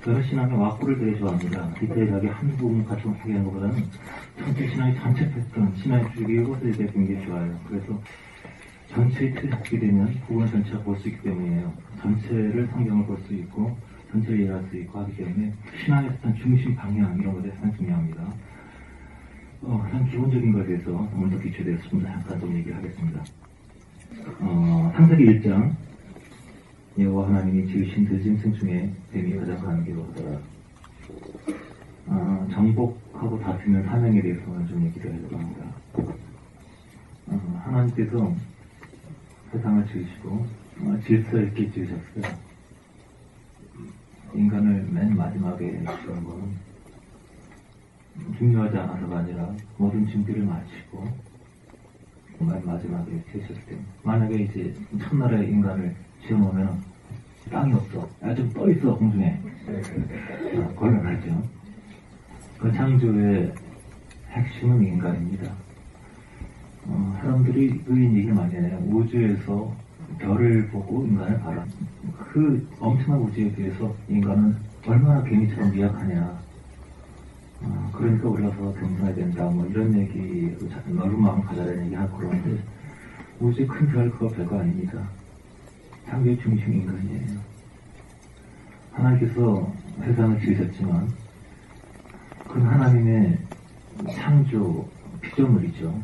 저는 신앙의 와꾸를 되게 좋아합니다. 디테일하게 한 부분 가지고 얘기하는 것보다는 전체 신앙의 전체 패턴, 신앙의 줄기 이것을 얘기하는 게 좋아요. 그래서 전체의 틀을 잡게 되면 부분 전체가 볼 수 있기 때문이에요. 전체를 성경을 볼 수 있고 전체를 이해할 수 있고 하기 때문에 신앙의 어떤 중심 방향 이런 것에 상당히 중요합니다. 가장 기본적인 것에 대해서 먼저 기초돼서 잠깐 좀 얘기를 하겠습니다. 창세기 1장 여호와 하나님이 지으신 들짐승 중에 뱀이 가장 강하기로 하더라. 정복하고 다스리는 사명에 대해서는 좀 얘기를 하려고 합니다. 하나님께서 세상을 지으시고 질서 있게 지으셨어요. 인간을 맨 마지막에 지은 것은 중요하지 않아서가 아니라 모든 준비를 마치고 맨 마지막에 지으셨을 때 만약에 이제 첫날에 인간을 지어놓으면 땅이 없어. 좀 떠있어 공중에. 곤란하죠. 그 창조의 핵심은 인간입니다. 사람들이 의인 얘기를 많이 해요. 우주에서 별을 보고 인간을 바라. 그 엄청난 우주에 비해서 인간은 얼마나 개미처럼 미약하냐. 그러니까 우리가 더 겸손해야 된다. 뭐 이런 얘기, 넓은 마음 가져라는 얘기 하고 그러는데 우주의 큰 별 그거 별거 아닙니다. 창조의 중심 인간이에요. 하나님께서 세상을 지으셨지만 그 하나님의 창조 피조물이죠.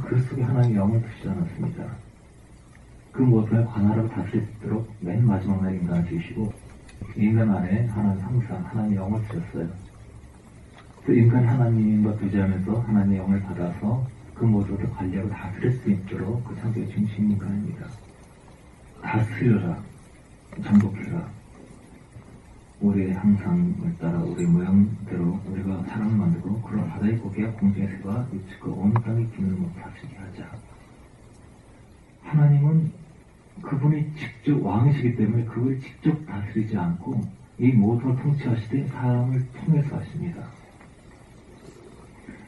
그 속에 하나님의 영을 두시지 않았습니다. 그 모든 관할하고 다스릴 수 있도록 맨 마지막 날 인간을 지으시고 인간 안에 하나님 항상 하나님의 영을 주셨어요. 그 인간이 하나님과 교제하면서 하나님의 영을 받아서 그 모두를 관리하고 다스릴 수 있도록 그 창조의 중심 인간입니다. 다스려라, 정복해라. 우리의 항상을 따라 우리의 모양대로 우리가 사람을 만들고 그런 바다의 고기와 공중의 새와 육축과 온 땅의 기능을 못 다스리게 하자. 하나님은 그분이 직접 왕이시기 때문에 그분이 직접 다스리지 않고 이 모든 걸 통치하시되 사람을 통해서 하십니다.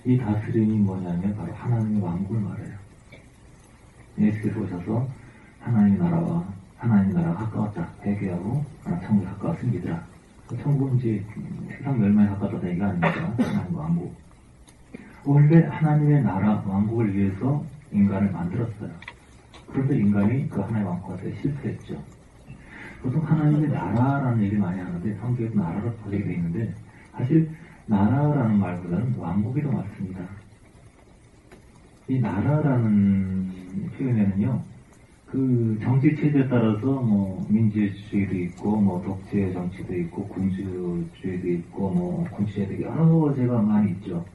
이 다스림이 뭐냐면 바로 하나님의 왕국을 말해요. 예수께서 오셔서 하나님의 나라와 하나님의 나라가 가까웠다. 회개하고 천국에 가까웠습니다. 천국은 이제 세상 멸망에 가까웠다 얘기가 아닙니다. 하나님의 왕국. 원래 하나님의 나라 왕국을 위해서 인간을 만들었어요. 그런데 인간이 그 하나님의 왕국한테 실패했죠. 보통 하나님의 나라라는 얘기를 많이 하는데 성경에도 나라로 번역이 되어 있는데 사실 나라라는 말보다는 왕국이 더 맞습니다. 이 나라라는 표현에는요, 그 정치 체제에 따라서 뭐 민주주의도 있고, 뭐 독재 정치도 있고, 군주주의도 있고, 뭐 군주제도 있고 여러 가지가 많이 있죠.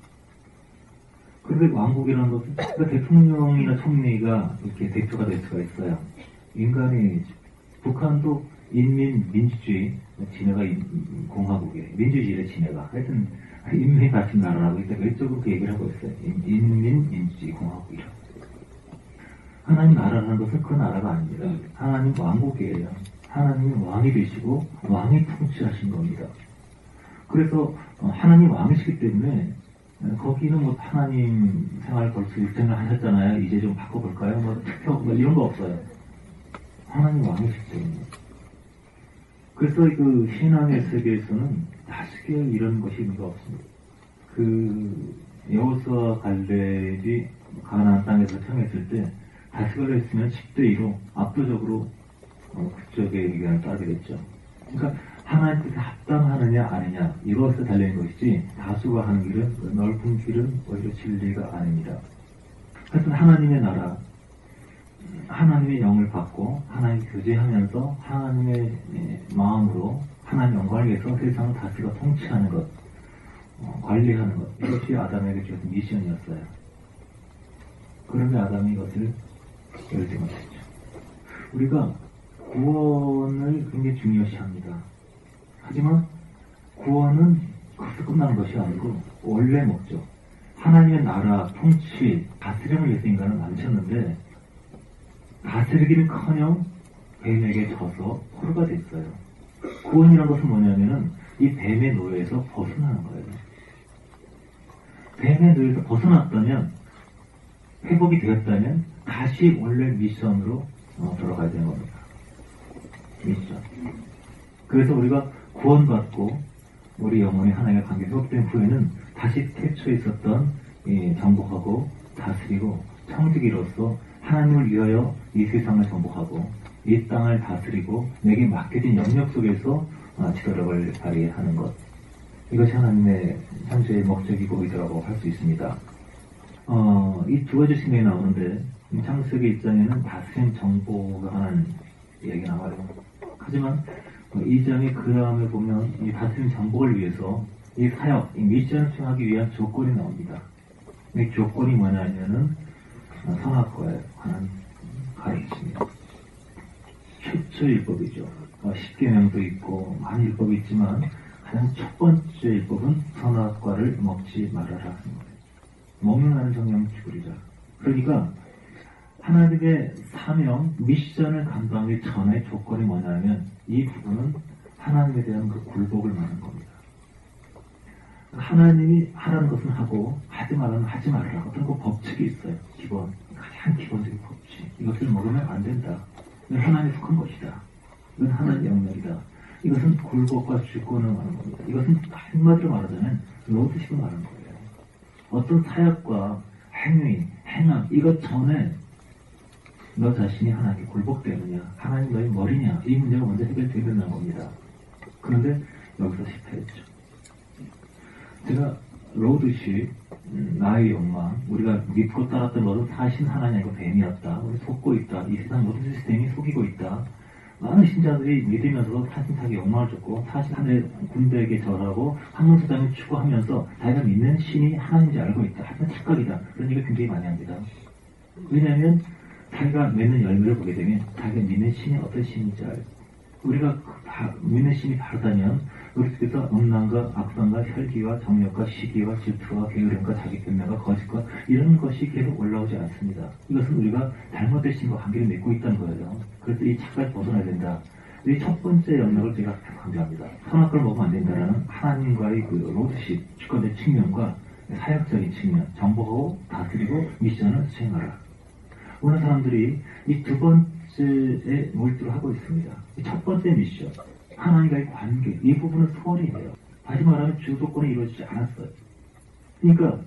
그런데 왕국이라는 것은 그러니까 대통령이나 총리가 이렇게 대표가 될 수가 있어요. 인간이 북한도 인민민주주의 진해가 공화국이에요. 민주주의의 진해가 하여튼 인민이 가진 나라라고 있다가 이쪽으로 그 얘기를 하고 있어요. 인민민주주의 공화국이라고. 하나님 나라라는 것은 그 나라가 아닙니다. 하나님 왕국이에요. 하나님이 왕이 되시고 왕이 통치하신 겁니다. 그래서 하나님 왕이시기 때문에 거기는 뭐 하나님 생활 벌써 1등을 하셨잖아요. 이제 좀 바꿔볼까요? 뭐 투표 뭐 이런 거 없어요. 하나님 왕이시기 때문에. 그래서 그 신앙의 세계에서는 다시게 이런 것이 있는 거 없습니다. 그 여호수아 갈렙이 가나안 땅에서 청했을 때 다시걸려 있으면 10대2로 압도적으로 그쪽의 의견을 따르게 됐죠. 그러니까 하나님 뜻에 합당하느냐 아니냐 이것에 달려있는 것이지 다수가 하는 길은 넓은 길은 오히려 진리가 아닙니다. 하여튼 하나님의 나라, 하나님의 영을 받고 하나님 교제하면서 하나님의 마음으로 하나님 영광을 위해서 세상을 다스리고 통치하는 것, 관리하는 것, 이것이 아담에게 주어진 미션이었어요. 그런데 아담이 이것을 열지 못했죠. 우리가 구원을 굉장히 중요시합니다. 하지만 구원은 거기서 끝나는 것이 아니고 원래 목적, 하나님의 나라, 통치, 다스림을 위해서 인간을 만드셨는데 다스리기는커녕 뱀에게 져서 포로가 됐어요. 구원이라는 것은 뭐냐면은 이 뱀의 노예에서 벗어나는 거예요. 뱀의 노예에서 벗어났다면, 회복이 되었다면 다시 원래 미션으로 돌아가야 되는 겁니다. 미션. 그래서 우리가 구원받고 우리 영혼이 하나님과 관계 회복된 후에는 다시 태초에 있었던 정복하고 다스리고 청지기로서 하나님을 위하여 이 세상을 정복하고 이 땅을 다스리고 내게 맡겨진 영역 속에서 지도력을 발휘하는 것, 이것이 하나님의 창조의 목적이고 의도라고 할 수 있습니다. 이 두 가지 측면이 나오는데 창세기 1장에는 다스림 정보가 관한 이야기가 나와요. 하지만 2장의 그 다음에 보면 이 다스림 정복을 위해서 이 사역, 이 미션을 수행하기 위한 조건이 나옵니다. 이 조건이 뭐냐면은 선악과에 관한 가르침입니다. 최초 율법이죠. 10계명도 있고 많은 율법이 있지만 가장 첫 번째 율법은 선악과를 먹지 말아라 하는 거예요. 먹는 나는 정령 죽으리라. 그러니까 하나님의 사명, 미션을 감당하기 전에 조건이 뭐냐면 이 부분은 하나님에 대한 그 굴복을 말하는 겁니다. 하나님이 하라는 것은 하고 하지 말라는 하지 말아라. 어떤 그 법칙이 있어요. 가장 기본적인 법칙. 이것을 먹으면 안 된다. 이건 하나님에 속한 것이다. 이건 하나님의 영역이다. 이것은 굴복과 주권을 말하는 겁니다. 이것은 한마디로 말하자면 로드식을 말하는 거예요. 어떤 사역과 행위, 행함, 이것 전에 너 자신이 하나님께 굴복되느냐, 하나님 너의 머리냐, 이 문제가 먼저 해결되어야 된다는 겁니다. 그런데 여기서 실패했죠. 제가 로드식, 나의 욕망, 우리가 믿고 따랐던 것은 사실 하나님과 뱀이었다, 우리 속고 있다, 이 세상 모든 시스템이 속이고 있다. 많은 신자들이 믿으면서도 사실 자기 욕망을 줬고 사실 하늘의 군대에게 절하고 황금수장을 추구하면서 자기가 믿는 신이 하나님인지 알고 있다. 하지만 착각이다. 그런 얘기를 굉장히 많이 합니다. 왜냐하면 자기가 맺는 열매를 보게 되면 자기가 믿는 신이 어떤 신인지 알고, 우리가 믿는 신이 바르다면 우리 속에서 음란과 악성과 혈기와 정욕과 시기와 질투와 게으름과 자기 변명과 거짓과 이런 것이 계속 올라오지 않습니다. 이것은 우리가 잘못된 신과 관계를 맺고 있다는 거예요. 그래서 이 착각을 벗어나야 된다. 이 첫 번째 영역을 제가 강조합니다. 선악과를 먹으면 안 된다라는 하나님과의 그 로드십, 주권의 측면과 사역적인 측면, 정복하고 다스리고 미션을 수행하라. 오늘 사람들이 이 두 번째에 몰두를 하고 있습니다. 이 첫 번째 미션, 하나님과의 관계, 이 부분은 소홀이에요. 다시 말하면 주도권이 이루어지지 않았어요. 그러니까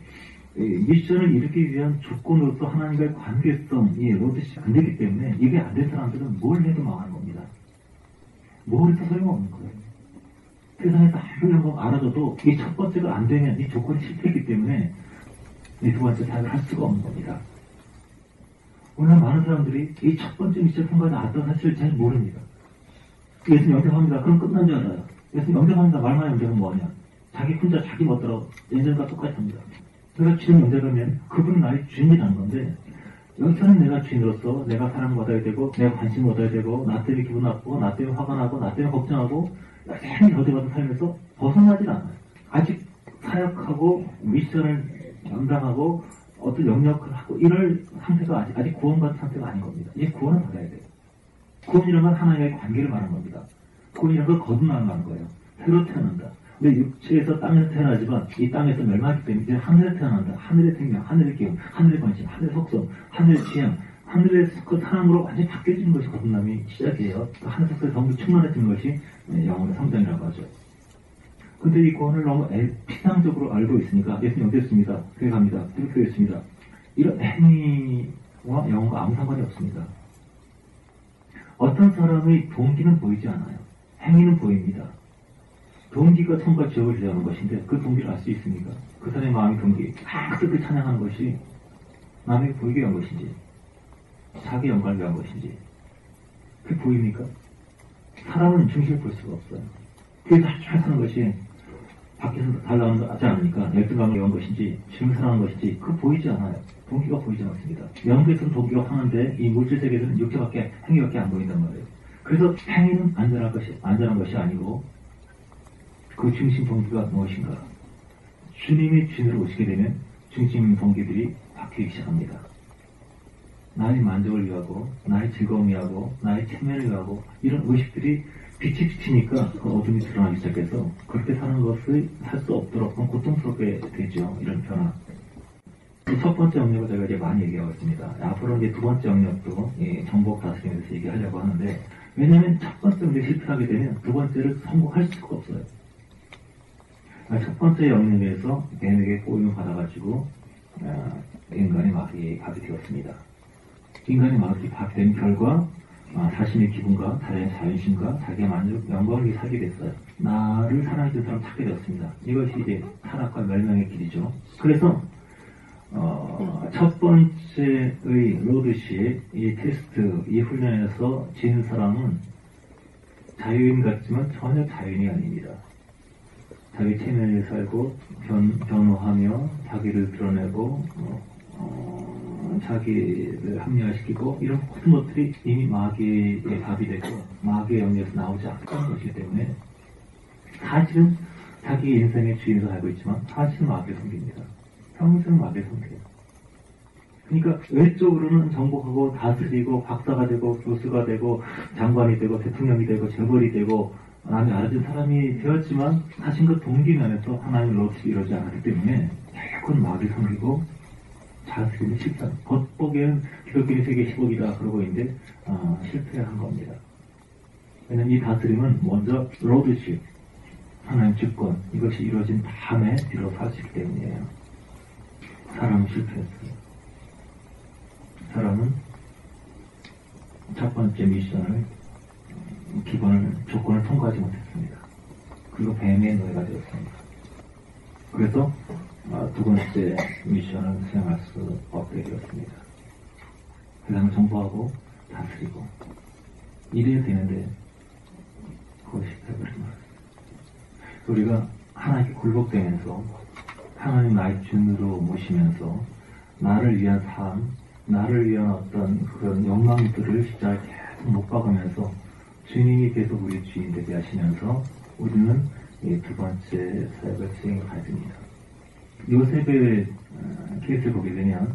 미션을 이루기 위한 조건으로서 하나님과의 관계성, 이 로드시 안 되기 때문에 이게 안 된 사람들은 뭘 해도 망하는 겁니다. 뭘 해도 소용없는 거예요. 세상에서 이런 거 알아줘도 이 첫 번째가 안 되면 이 조건이 실패했기 때문에 이 두 번째 사역을 할 수가 없는 겁니다. 오늘 많은 사람들이 이 첫 번째 미션 성과가 나왔다는 사실을 잘 모릅니다. 예수님 영접합니다. 그럼 끝난 줄 알아요. 예수님 영접합니다. 말만 영접은 뭐냐? 자기 혼자 자기 멋대로 예전과 똑같이 합니다. 내가 주님 영접하면 그분은 나의 주인이라는 건데, 여기서는 내가 주인으로서 내가 사랑을 받아야 되고 내가 관심을 얻어야 되고 나 때문에 기분 나쁘고 나 때문에 화가 나고 나 때문에 걱정하고 열심히 저주받은 삶에서 벗어나질 않아요. 아직 사역하고 미션을 감당하고 어떤 영역을 하고 이럴 상태가 아직 구원받은 상태가 아닌 겁니다. 이제 구원을 받아야 돼요. 구원이라는 건 하나님과의 관계를 말하는 겁니다. 구원이라는 걸 거듭나는 거예요. 새로 태어난다. 근데 육체에서 땅에서 태어나지만 이 땅에서 멸망하기 때문에 이제 하늘에 태어난다. 하늘의 생명, 하늘의 기운, 하늘의 관심, 하늘의 속성, 하늘의 취향, 하늘의 그 사랑으로 완전히 바뀌어지는 것이 거듭남이 시작이에요. 하늘 속에서 전부 충만해지는 것이 영혼의 성장이라고 하죠. 근데 이 구원을 너무 피상적으로 알고 있으니까 예수님 어땠습니다. 교회 갑니다. 그렇게 했습니다. 이런 행위와 영혼과 아무 상관이 없습니다. 어떤 사람의 동기는 보이지 않아요. 행위는 보입니다. 동기가 천과 지옥을 지향하는 것인데 그 동기를 알 수 있습니까? 그 사람의 마음의 동기, 뜻을 찬양하는 것이 남에게 보이게 한 것인지 자기 영광을 위한 것인지 그게 보입니까? 사람은 중심을 볼 수가 없어요. 그래서 잘 사는 것이 밖에서 잘 나오는 거 하지 않으니까 열등감을 위한 것인지 주님을 사랑하는 것인지 그거 보이지 않아요. 동기가 보이지 않습니다. 영계에서는 동기가 하는데 이 물질 세계에서는 육체밖에 행위밖에 안 보인단 말이에요. 그래서 행위는 안전한 것이 아니고 그 중심 동기가 무엇인가? 주님이 주인으로 오시게 되면 중심 동기들이 바뀌기 시작합니다. 나의 만족을 위하고 나의 즐거움을 위하고 나의 체면을 위하고 이런 의식들이 빛이 비치니까 그 어둠이 드러나기 시작해서 그렇게 사는 것을 할 수 없도록 고통스럽게 되죠. 이런 변화. 그 첫 번째 영역을 제가 이제 많이 얘기하고 있습니다. 앞으로 이제 두 번째 영역도 정복 다스림에 대해서 얘기하려고 하는데 왜냐하면 첫 번째 문제 실패하게 되면 두 번째를 성공할 수가 없어요. 첫 번째 영역에서 뱀에게 꼬임을 받아가지고 인간이 마귀에 밥이 되었습니다. 인간이 마귀에 밥이 된 결과 자신의 기분과 자존심과 자기의 만족, 영광을 위해 살게 됐어요. 나를 사랑해준 사람 찾게 되었습니다. 이것이 이제 타락과 멸망의 길이죠. 그래서 첫 번째의 로드식 이 테스트, 이 훈련에서 진 사람은 자유인 같지만 전혀 자유인이 아닙니다. 자기 체면을 살고 변호하며 자기를 드러내고 자기를 합리화시키고 이런 모든 것들이 이미 마귀의 답이 되고 마귀의 영역에서 나오지 않는 것이기 때문에 사실은 자기 인생의 주인으로 알고 있지만 사실은 마귀를 섬깁니다. 평생 마귀를 섬겨요. 그러니까 외적으로는 정복하고 다스리고 박사가 되고 교수가 되고 장관이 되고 대통령이 되고 재벌이 되고 남이 알아준 사람이 되었지만 사실 그 동기면에서 하나님을 없이 이러지 않았기 때문에 결국은 마귀를 섬기고 다스리는 실패. 겉보기에는 기독교인 세계 10억이다 그러고 있는데 실패한 겁니다. 왜냐면 이 다스림은 먼저 로드십, 하나님 주권 이것이 이루어진 다음에 비로소 할 수 있기 때문이에요. 사람은 실패했어요. 사람은 첫 번째 미션을 조건을 통과하지 못했습니다. 그리고 뱀의 노예가 되었습니다. 그래서 두 번째 미션을 수행할 수 없게 되었습니다. 세상을 정보하고 다스리고 이래야 되는데 그것이 되어버린 거예요. 우리가 하나님께 굴복되면서 하나님 나의 주인으로 모시면서 나를 위한 삶, 나를 위한 어떤 그런 욕망들을 진짜 계속 못 박으면서 주님이 계속 우리 주인 되게 하시면서 우리는 이 두 번째 사역을 수행하게 됩니다. 요셉의 케이스를 보게 되면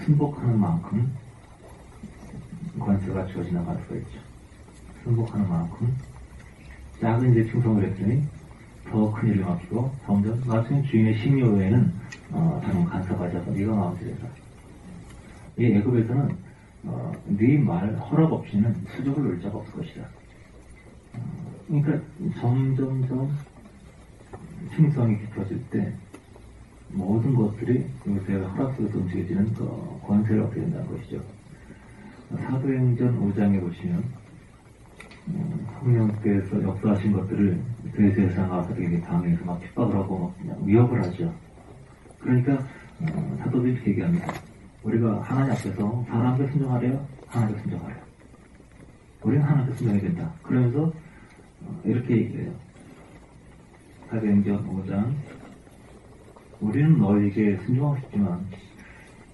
순복하는 만큼 권세가 주어져 나갈 수가 있죠. 순복하는 만큼 작은 이제 충성을 했더니 더 큰 일을 맡기고 점점 나중에 주인의 심의후에는 다른 간사가 잡아 네가 마음대로 해라. 이 애굽에서는 네 말 허락 없이는 수족을 놓을 자가 없을 것이다. 그러니까 점점점 충성이 깊어질 때 모든 것들이 요새 허락 속에서 움직여지는 권세를 얻게 된다는 것이죠. 사도행전 5장에 보시면 성령께서 역사하신 것들을 대세상 가서에게 당해서 막 핍박을 하고 그냥 위협을 하죠. 그러니까 사도들이 이렇게 얘기합니다. 우리가 하나님 앞에서 사람한테 순종하래요? 하나님께 순종하래요. 우리는 하나님께 순종해야 된다. 그러면서 이렇게 얘기해요. 사도행전 5장 우리는 너에게 순종하고 싶지만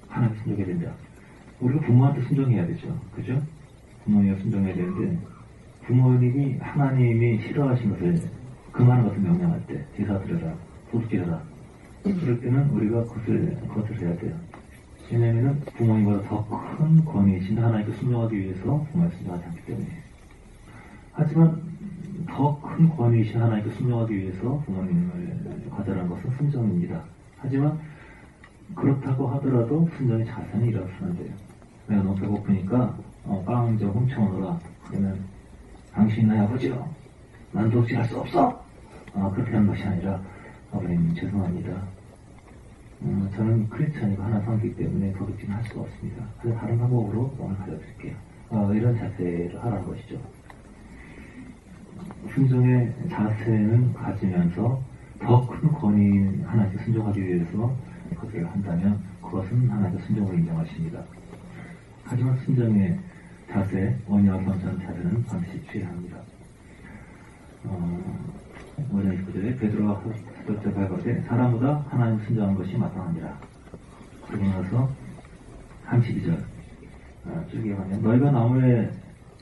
하나님께 순종해야 된다. 우리가 부모한테 순종해야 되죠. 그죠? 부모님께 순종해야 되는데 부모님이 하나님이 싫어하신 것을 금하는 것을 명령할 때 제사 드려라, 도둑질해라. 그럴 때는 우리가 그것을 해야 돼요. 왜냐하면 부모님보다 더 큰 권위이신 하나님께 순종하기 위해서 부모에 순종하지 않기 때문에. 하지만 더 큰 권위이신 하나님께 순종하기 위해서 부모님을 거절하는 것은 순종입니다. 하지만 그렇다고 하더라도 순종이 자산이 일어서면 돼요. 내가 너무 배고프니까 빵 좀 훔쳐오너라. 그러면 당신이 나의 아버지요. 난 도둑질할 수 없어. 그렇게 하는 것이 아니라 아버님 죄송합니다. 저는 크리스찬이고 하나 성기이기 때문에 도둑질은 할 수가 없습니다. 그래서 다른 방법으로 오늘 가르쳐드릴게요. 이런 자세를 하라는 것이죠. 순종의 자세는 가지면서 더 큰 권위인 하나님께 순종하기 위해서 그것을 한다면 그것은 하나님께 순종을 인정하십니다. 하지만 순종의 자세, 원의와 겸손한 자세는 반드시 취해야 합니다. 5장 29절에 베드로가 사도때 발거되 사람보다 하나님 순종한 것이 마땅하니라. 그러고 나서 32절 줄기에 가면 너희가 나무에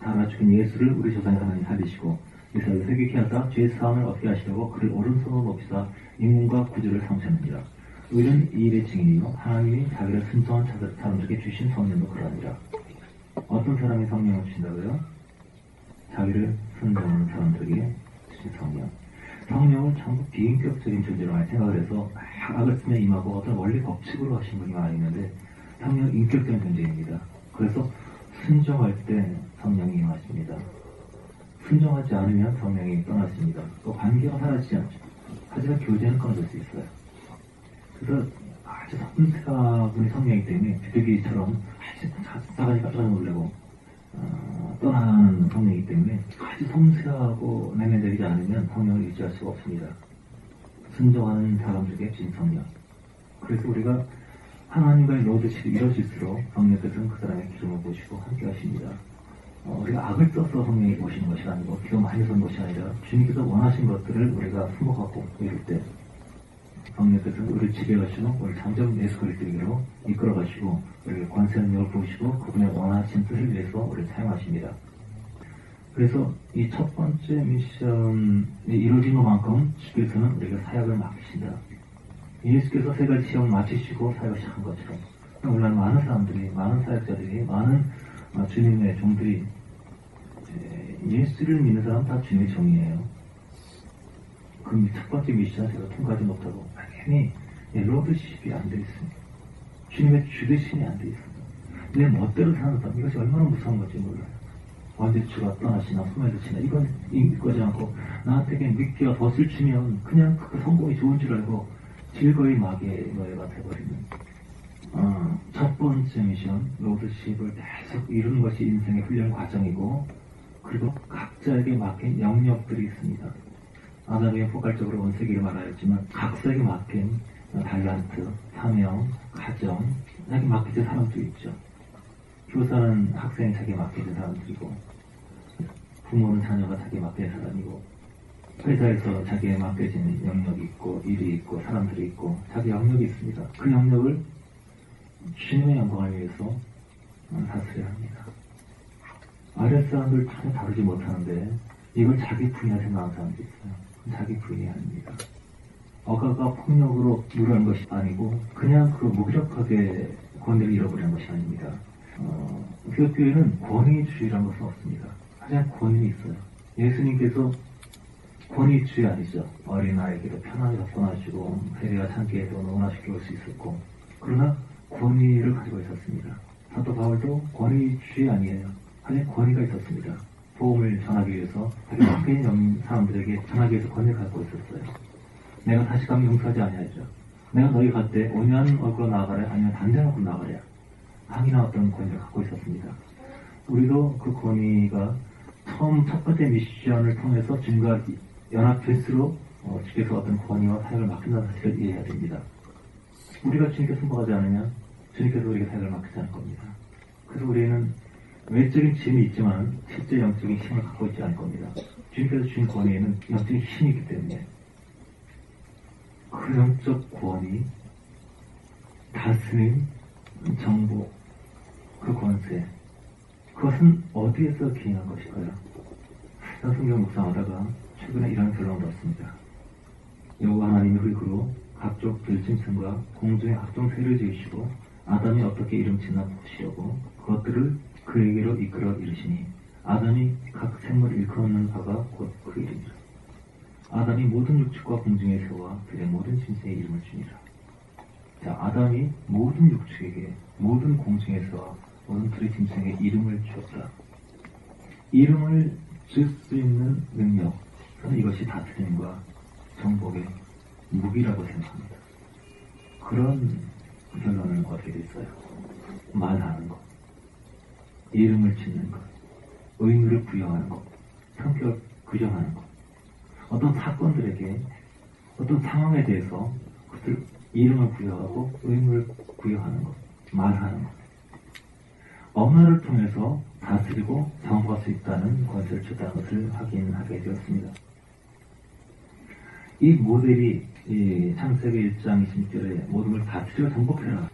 달아 죽인 예수를 우리 조상의 하나님 살리시고 이스라엘 회개케 하사 죄의 사함을 얻게 하시려고 그를 오른손으로 높이사 인문과 구주를 삼으셨느니라. 우리는 이 일의 증인이요 하나님이 자기를 순종한 사람들에게 주신 성령도 그러하니라. 어떤 사람이 성령을 주신다고요? 자기를 순종하는 사람들에게 주신 성령. 성령을 전부 비인격적인 존재로 많이 생각을 해서 악을 쓰며 임하고 어떤 원리 법칙으로 하신 분이 많이 있는데 성령은 인격적인 존재입니다. 그래서 순종할 때 성령이 임하십니다. 순종하지 않으면 성령이 떠나십니다. 또 관계가 사라지지 않죠. 하지만 교제는 끊어질 수 있어요. 그래서 아주 섬세하분이 성령이기 때문에 비둘기처럼 싸가지 깜짝 놀래고 떠나는 성령이기 때문에 아주 섬세하고 내면적이지 않으면 성령을 유지할 수가 없습니다. 순종하는 사람들에게 진 성령. 그래서 우리가 하나님과의 로드십이 이루어질수록 성령께서는 그 사람의 기름을 보시고 함께 하십니다. 우리가 악을 써서 성령이 오시는 것이 아니고 기도 많이 쏜 것이 아니라 주님께서 원하신 것들을 우리가 숨어갖고 이룰 때 성령께서는 우리를 지배하시고 우리 잠정 예수 그리스도로 이끌어가시고 우리에게 권세 능력을 부으시고 그분의 원하신 뜻을 위해서 우리를 사용하십니다. 그래서 이 첫 번째 미션이 이루어진 것만큼 주께서는 우리에게 사역을 맡기신다. 예수께서 세 가지 시험을 마치시고 사역을 시작한 것처럼 물론 많은 사람들이, 많은 사역자들이, 많은 주님의 종들이 예수를 믿는 사람 다 주님의 종이에요. 그럼 첫 번째 미션 제가 통과하지 못하고 당연히 로드십이 안 돼 있습니다. 주님의 주대심이 안 돼 있습니다. 내 멋대로 사는 사람, 이것이 얼마나 무서운 건지 몰라요. 언제 주가 떠나시나 소멸되시나 이건 이거지 않고 나한테 믿기가 덫을 치면 그냥 그 성공이 좋은 줄 알고 즐거이 막의 노예가 돼버리는 첫 번째 미션 로드십을 계속 이루는 것이 인생의 훈련 과정이고 그리고 각자에게 맡긴 영역들이 있습니다. 아담이 포괄적으로 온 세계를 말하였지만 각자에게 맡긴 달란트, 사명, 가정 자기 맡겨진 사람도 있죠. 교사는 학생이 자기에 맡겨진 사람들이고 부모는 자녀가 자기에 맡겨진 사람이고 회사에서 자기에 맡겨진 영역이 있고 일이 있고 사람들이 있고 자기 영역이 있습니다. 그 영역을 주님의 영광을 위해서 다스려야 합니다. 아랫사람들 전혀 다루지 못하는데 이걸 자기 분야 생각하는 사람도 있어요. 자기 분야 아닙니다. 억아가 폭력으로 누르는 것이 아니고 그냥 그 무기력하게 권위를 잃어버리는 것이 아닙니다. 기독교에는 권위주의라는 것은 없습니다. 하지만 권위는 있어요. 예수님께서 권위주의 아니죠. 어린아이에게도 편하게 접근하시고 세례와 창기에도 너무나 쉽게 올 수 있었고 그러나 권위를 가지고 있었습니다. 사도 바울도 권위주의 아니에요. 하지만 권위가 있었습니다. 복음을 전하기 위해서 자기 밖에 있는 사람들에게 전하기 위해서 권위를 갖고 있었어요. 내가 다시 가면 용서하지 아니하죠. 내가 너희 갈 때 온유한 얼굴로 나아가래 아니면 단정한 얼굴로 나아가래 강인한 어떤 권위를 갖고 있었습니다. 우리도 그 권위가 처음 첫 번째 미션을 통해서 주님과 연합될수록 주께서 어떤 권위와 사역을 맡긴다는 사실을 이해해야 됩니다. 우리가 주님께 순복하지 않으면 주님께서 우리에게 사역을 맡기지 않을 겁니다. 그래서 우리는 외적인 짐이 있지만 실제 영적인 힘을 갖고 있지 않을 겁니다. 주님께서 주신 권위에는 영적인 힘이 있기 때문에 그 영적 권위, 다스림, 정보, 그 권세 그것은 어디에서 기인한 것일까요? 성경 묵상하다가 최근에 이런 결론을 얻었습니다. 여호와 하나님의 흙으로 각종 들짐승과 공중의 각종 새를 지으시고 아담이 어떻게 이름짓나 보시려고 그것들을 그에게로 이끌어 이르시니 아담이 각 생물을 일컫는 바가 곧 그 이름이라. 아담이 모든 육축과 공중의 새와 들의 모든 짐승의 이름을 주니라. 자, 아담이 모든 육축에게 모든 공중의 새와 모든 들의 짐승의 이름을 주었다. 이름을 줄 수 있는 능력, 저는 이것이 다스림과 정복의 무기라고 생각합니다. 그런 결론을 얻게 됐어요. 말하는 것, 이름을 짓는 것, 의미를 부여하는 것, 성격 규정하는 것, 어떤 사건들에게 어떤 상황에 대해서 그것을 이름을 부여하고 의미를 부여하는 것, 말하는 것, 언어를 통해서 다스리고 정복할 수 있다는 권세를 줬다는 것을 확인하게 되었습니다. 이 모델이 창세기 1장 26절에 모든 걸 다스려 정복해라.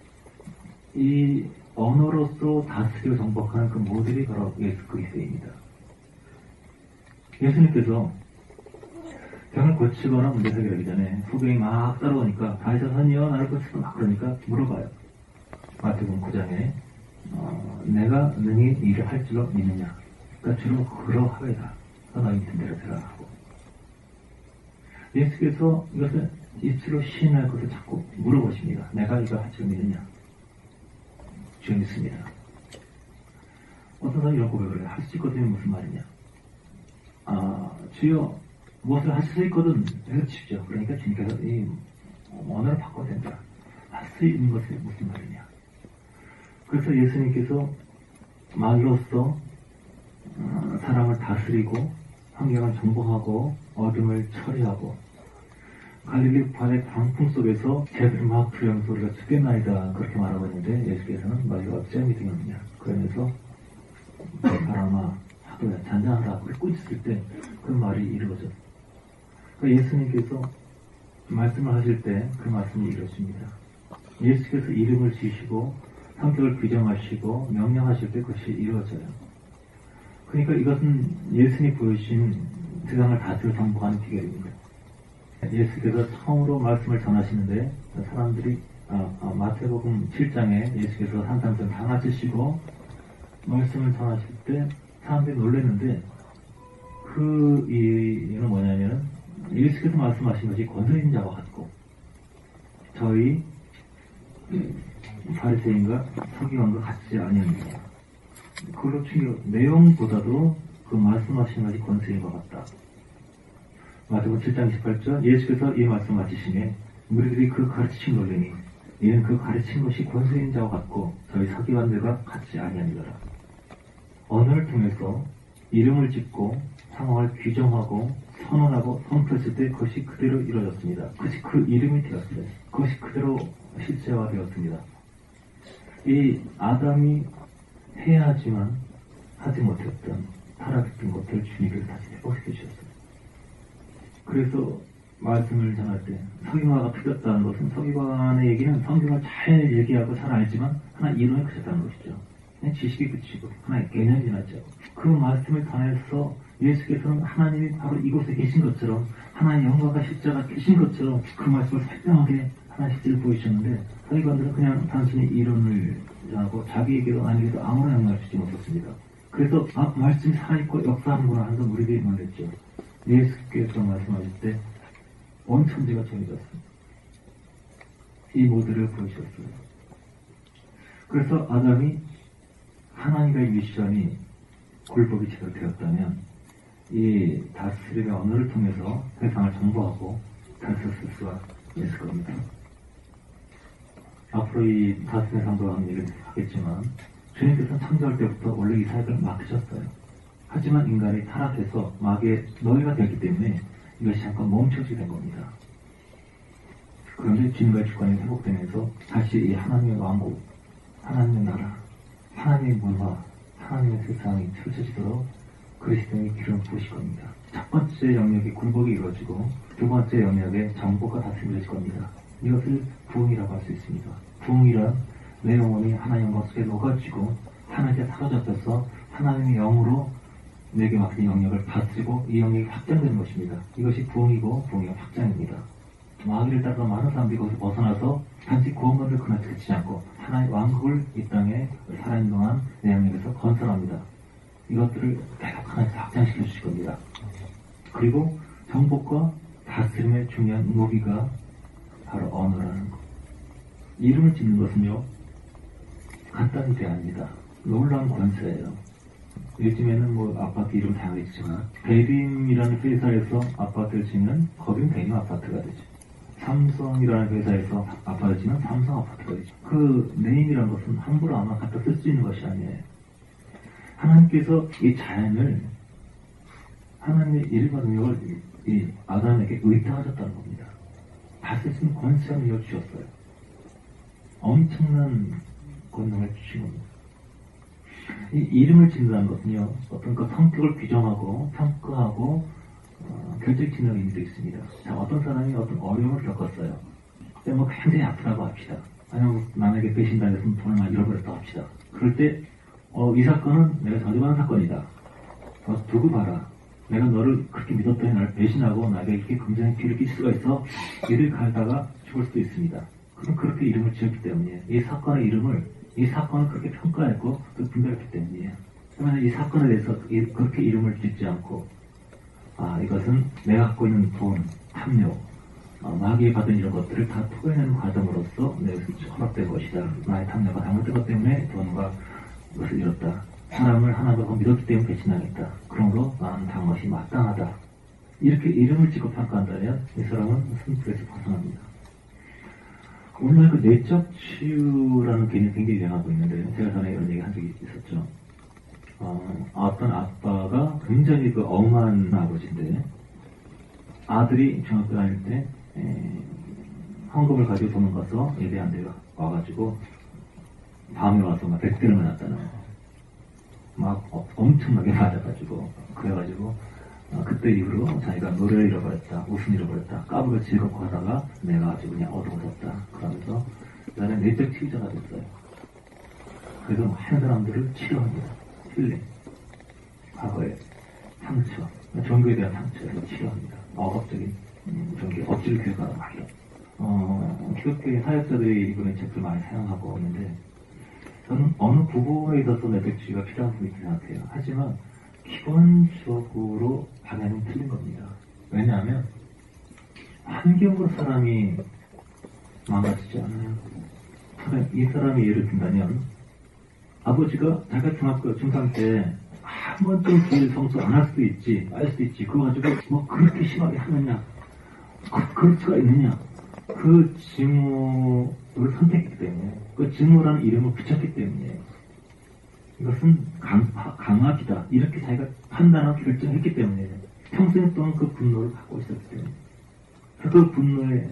이 언어로서 다스려 정복하는 그 모델이 바로 예수 그리스도입니다. 예수님께서 병을 고치거나 문제 해결하기 전에 후배이 막 따라오니까 다윗아선이여 나를 고치고 막 그러니까 물어봐요. 마태복음 9장에 내가 능히 일을 할 줄로 믿느냐? 그러니까 주로 그러하외다. 너희 믿은 대로 되라 하고 예수께서 이것을 입술로 시인할 것을 자꾸 물어보십니다. 내가 이거 할 줄 믿느냐? 주여 믿습니다. 어떤 사람이 이런 고백을 해요. 할 수 있거든요. 무슨 말이냐? 주여 무엇을 하실 수 있거든 외치십시오. 그러니까 주님께서 이 언어를 바꿔야 된다. 할 수 있는 것이 무슨 말이냐. 그래서 예수님께서 말로써 사람을 다스리고 환경을 정복하고 어둠을 처리하고 갈릴리 반의 광풍 속에서 새들이 막 두려운 소리가 죽겠나이다 그렇게 말하고 있는데 예수께서는 너희가 어찌 믿음이 없냐 그러면서 바람아 하도야 잔잔하라 그걸 꾸짖을 때 그 말이 이루어졌어요. 그러니까 예수님께서 말씀을 하실 때 그 말씀이 이루어집니다. 예수께서 이름을 지시고 성격을 규정하시고 명령하실 때 그것이 이루어져요. 그러니까 이것은 예수님이 보여주신 세상을 다스려 정복하는 비결입니다. 예수께서 처음으로 말씀을 전하시는데 사람들이 마태복음 7장에 예수께서 산산성 강화지시고 말씀을 전하실 때 사람들이 놀랐는데 그 이유는 뭐냐면 예수께서 말씀하신 것이 권세 있는 자와 같고 저희 바리새인과 서기관과 같지 아니합니다. 그걸로 충격 내용보다도 그 말씀하신 것이 권세인 것 같다. 마태복음 7장 18절 예수께서 이 말씀 마치시니 우리들이 그 가르치신 놀리니 이는 그 가르친 것이 권세인 자와 같고 저희 서기관들과 같지 아니하니라. 언어를 통해서 이름을 짓고 상황을 규정하고 선언하고 선포했을 때 그것이 그대로 이루어졌습니다. 그것이 그 이름이 되었습니다. 그것이 그대로 실제화되었습니다. 이 아담이 해야 하지만 하지 못했던 타락했던 것을 주님께서 다시 회복시켜 주셨어요. 그래서 말씀을 전할 때 서기관가 틀렸다는 것은 서기관의 얘기는 성경을 잘 얘기하고 잘 알지만 하나 이론에 그쳤다는 것이죠. 그냥 지식이 그치고 하나의 개념이 지났죠. 그 말씀을 전해서 예수께서는 하나님이 바로 이곳에 계신 것처럼 하나님의 영광과 십자가 계신 것처럼 그 말씀을 설명하게 하나 실제로 보이셨는데 서기관들은 그냥 단순히 이론을 전하고 자기에게도 아니게도 아무런 영향을 주지 못했습니다. 그래서 말씀이 살아있고 역사하는구나 하면서 우리들이 놀랬죠. 예수께서 말씀하실 때 온 천지가 정해졌습니다. 이 모델을 보여주셨어요. 그래서 아담이 하나님의 미션이 굴복이 제대로 되었다면 이 다스림의 언어를 통해서 세상을 정복하고 다스렸을 수가 있을 겁니다. 앞으로 이 다스림의 상도라는 얘기를 하겠지만 주님께서는 창조할 때부터 원래 이 사역을 맡으셨어요. 하지만 인간이 타락해서 마귀의 노예가 되었기 때문에 이것이 잠깐 멈춰지게 된 겁니다. 그런데 주님과의 주권이 회복되면서 다시 이 하나님의 왕국, 하나님의 나라, 하나님의 문화, 하나님의 세상이 펼쳐지도록 그리스도의 기름을 부으실 겁니다. 첫 번째 영역이 굴복이 이루어지고 두 번째 영역에 정복과 다스림이 이루어질 겁니다. 이것을 부흥이라고 할 수 있습니다. 부흥이란 내 영혼이 하나님 영광 속에 녹아지고 하나님께 사로잡혀서 하나님의 영으로 내게 맡긴 영역을 다스리고 이 영역이 확장되는 것입니다. 이것이 부흥이고 부흥의 확장입니다. 마귀를 따라 많은 사람들이 거기서 벗어나서 단지 구원받을 그날 그치지 않고 하나의 왕국을 이 땅에 살아있는 동안 내 영역에서 건설합니다. 이것들을 계속 하나님께서 확장시켜 주실 겁니다. 그리고 정복과 다스림의 중요한 무기가 바로 언어라는 것. 이름을 짓는 것은요 간단히 대합니다. 놀라운 권세예요. 요즘에는 뭐 아파트 이름 다양하게 짓지만 대림이라는 회사에서 아파트를 짓는 거긴 대림 아파트가 되죠. 삼성이라는 회사에서 아파트를 짓는 삼성 아파트가 되죠. 그 네임이라는 것은 함부로 아마 갖다 쓸 수 있는 것이 아니에요. 하나님께서 이 자연을 하나님의 이름과 능력을 이 아담에게 의탁하셨다는 겁니다. 다쓸 수 있는 권세와 능력을 주셨어요. 엄청난 권능을 주신 겁니다. 이 이름을 짓는다는 것은요, 어떤 그 성격을 규정하고 평가하고 결정짓는 의미도 있습니다. 자, 어떤 사람이 어떤 어려움을 겪었어요. 그때 뭐 굉장히 아프다고 합시다. 아니면 남에게 배신당했으면 돈을 많이 잃어버렸다고 합시다. 그럴 때 이 사건은 내가 저지른 사건이다. 두고 봐라. 내가 너를 그렇게 믿었더니 나를 배신하고 나에게 이렇게 긍정의 피를 끼칠 수가 있어. 이를 갈다가 죽을 수도 있습니다. 그럼 그렇게 이름을 지었기 때문이에요. 이 사건의 이름을 이 사건을 그렇게 평가했고 또 분별했기 때문이에요. 그러면 이 사건에 대해서 그렇게 이름을 짓지 않고 이것은 내가 갖고 있는 돈, 탐욕, 마귀에 받은 이런 것들을 다 토해내는 과정으로서 내가 허락된 것이다. 나의 탐욕과 잘못된 것 때문에 돈과 이것을 잃었다. 사람을 하나가 더 믿었기 때문에 배신하겠다. 그러므로 나는 당한 것이 마땅하다. 이렇게 이름을 찍고 평가한다면 이 사람은 승부에서 벗어납니다. 오늘 그 내적 치유라는 개념이 굉장히 유행하고 있는데 제가 전에 이런 얘기 한 적이 있었죠. 어떤 아빠가 굉장히 그 엄한 아버지인데 아들이 중학교 다닐 때 헌금을 가지고 도망가서 예배 안 되고 와가지고 밤에 와서 막 100대를 맞았잖아요. 막 엄청나게 맞아가지고 그래가지고 그때 이후로 자기가 노래를 잃어버렸다, 웃음 잃어버렸다, 까불어 즐겁고 하다가 내가 아주 그냥 어두워졌다 그러면서 나는 내적 치유자가 됐어요. 그래서 많은 사람들을 치료합니다. 힐링, 과거의 상처, 종교에 대한 상처를 치료합니다. 억압적인 종교, 억지를 교육하는 말이요. 기독교 사역자들이 이번에 책을 많이 사용하고 있는데 저는 어느 부분에 있어서 내적 치유가 필요한 부분이 있다고 생각해요. 하지만 기본적으로 방향은 틀린 겁니다. 왜냐하면 환경으로 사람이 망가지지 않아요. 이 사람이 예를 든다면 아버지가 자기가 중학교 중3 때 한 번쯤 길 성수 안 할 수도 있지, 알 수도 있지. 그거 가지고 뭐 그렇게 심하게 하느냐, 그럴 수가 있느냐. 그 징후를 선택했기 때문에, 그 징후라는 이름을 붙였기 때문에 이것은 강압이다. 이렇게 자기가 판단하고 결정했기 때문에 평생 동안 그 분노를 갖고 있었기 때문에 그 분노에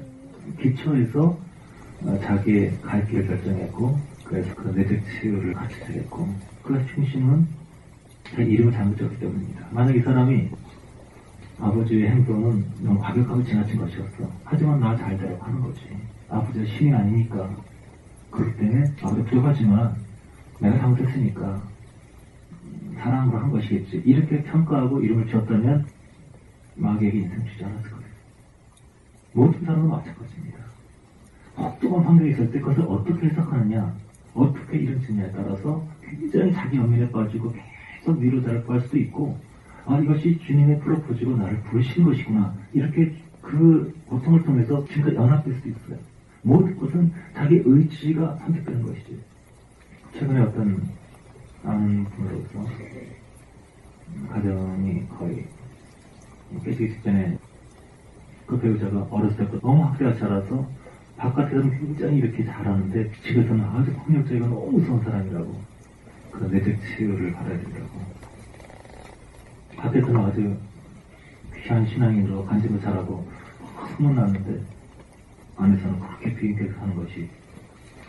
기초해서 자기의 갈 길을 결정했고 그래서 그 내적 치유를 같이 하겠고 그 중심은 제 이름을 잘못 적기 때문입니다. 만약 이 사람이 아버지의 행동은 너무 과격하고 지나친 것이었어. 하지만 나 잘 되라고 하는 거지. 아버지가 신이 아니니까. 그렇기 때문에 아버지가 부족하지만 내가 잘못했으니까 사랑으로 한 것이겠지. 이렇게 평가하고 이름을 지었다면 마귀에게 인생 주지 않았을 거예요. 모든 사람은 마찬가지입니다. 혹독한 환경이 있을 때 그것을 어떻게 해석하느냐, 어떻게 이름 짓냐에 따라서 굉장히 자기 연민에 빠지고 계속 위로 자를 수도 있고 이것이 주님의 프로포즈로 나를 부르신 것이구나. 이렇게 그 고통을 통해서 지금까지 연합될 수도 있어요. 모든 것은 자기 의지가 선택되는 것이지. 최근에 어떤 아는 분으로서 가정이 거의 깨지기 직전에 그 배우자가 어렸을 때부터 너무 학대가 자라서 바깥에서는 굉장히 이렇게 잘하는데 집에서는 아주 폭력적이고 너무 무서운 사람이라고 그 내적 치유를 받아야 된다고. 밖에서는 아주 귀한 신앙인으로 간증을 잘하고 소문났는데 안에서는 그렇게 비행기에서 사는 것이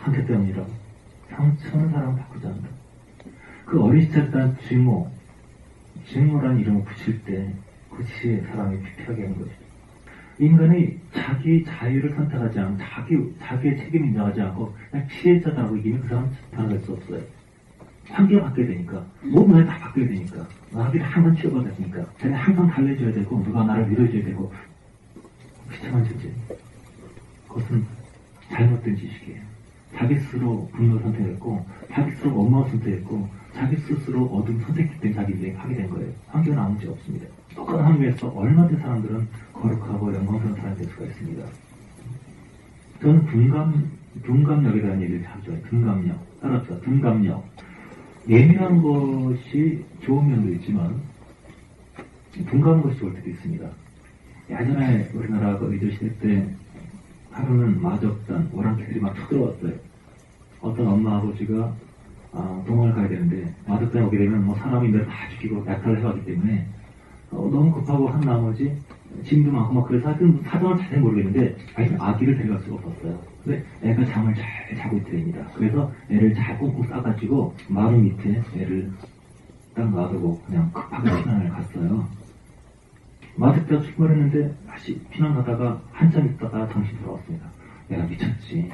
상태 때문이라고. 상처는 사람을 바꾸지 않는다. 그 어린 시절 때 증오라는 이름을 붙일 때 그것이 사람이 피폐하게 하는 것이죠. 인간이 자기 자유를 선택하지 않고 자기의 책임을 인정하지 않고 그냥 피해자라고 이기면 그 사람은 변화될 수 없어요. 환경이 바뀌어야 되니까 모든 것이 다 바뀌어야 되니까 나비를 항상 치워봐야 되니까 내가 항상 달래줘야 되고 누가 나를 밀어줘야 되고 비참한 존재. 그것은 잘못된 지식이에요. 자기 스스로 분노를 선택했고 자기 스스로 원망을 선택했고 자기 스스로 어둠을 선택했기 때문에 자기 인생이 파괴된 거예요. 환경은 아무 문제 없습니다. 똑같은 환경에서 얼마든지 사람들은 거룩하고 영광스러운 사람이 될 수가 있습니다. 저는 둔감력에 대한 얘기를 자주 해요. 둔감력. 따라서 둔감력. 예민한 것이 좋은 면도 있지만 둔감한 것이 좋을 때도 있습니다. 예전에 우리나라 그 의조시대 때 하루는 마적단, 오랑캐들이 막 쳐들어왔어요. 어떤 엄마 아버지가 동원을 가야 되는데 마적단에 오게 되면 뭐 사람이 몇 다 죽이고 약탈을 해왔기 때문에 너무 급하고 한 나머지 짐도 많고 막 그래서 하여튼 사정을 자세히 모르겠는데 아기를 데려갈 수가 없었어요. 근데 애가 잠을 잘 자고 있더랍니다. 그래서 애를 잘 꽁꽁 싸가지고 마루 밑에 애를 딱 놔두고 그냥 급하게 피난을 갔어요. 마득대가 출발했는데 다시 피난 가다가 한참 있다가 정신 돌아왔습니다. 내가 미쳤지.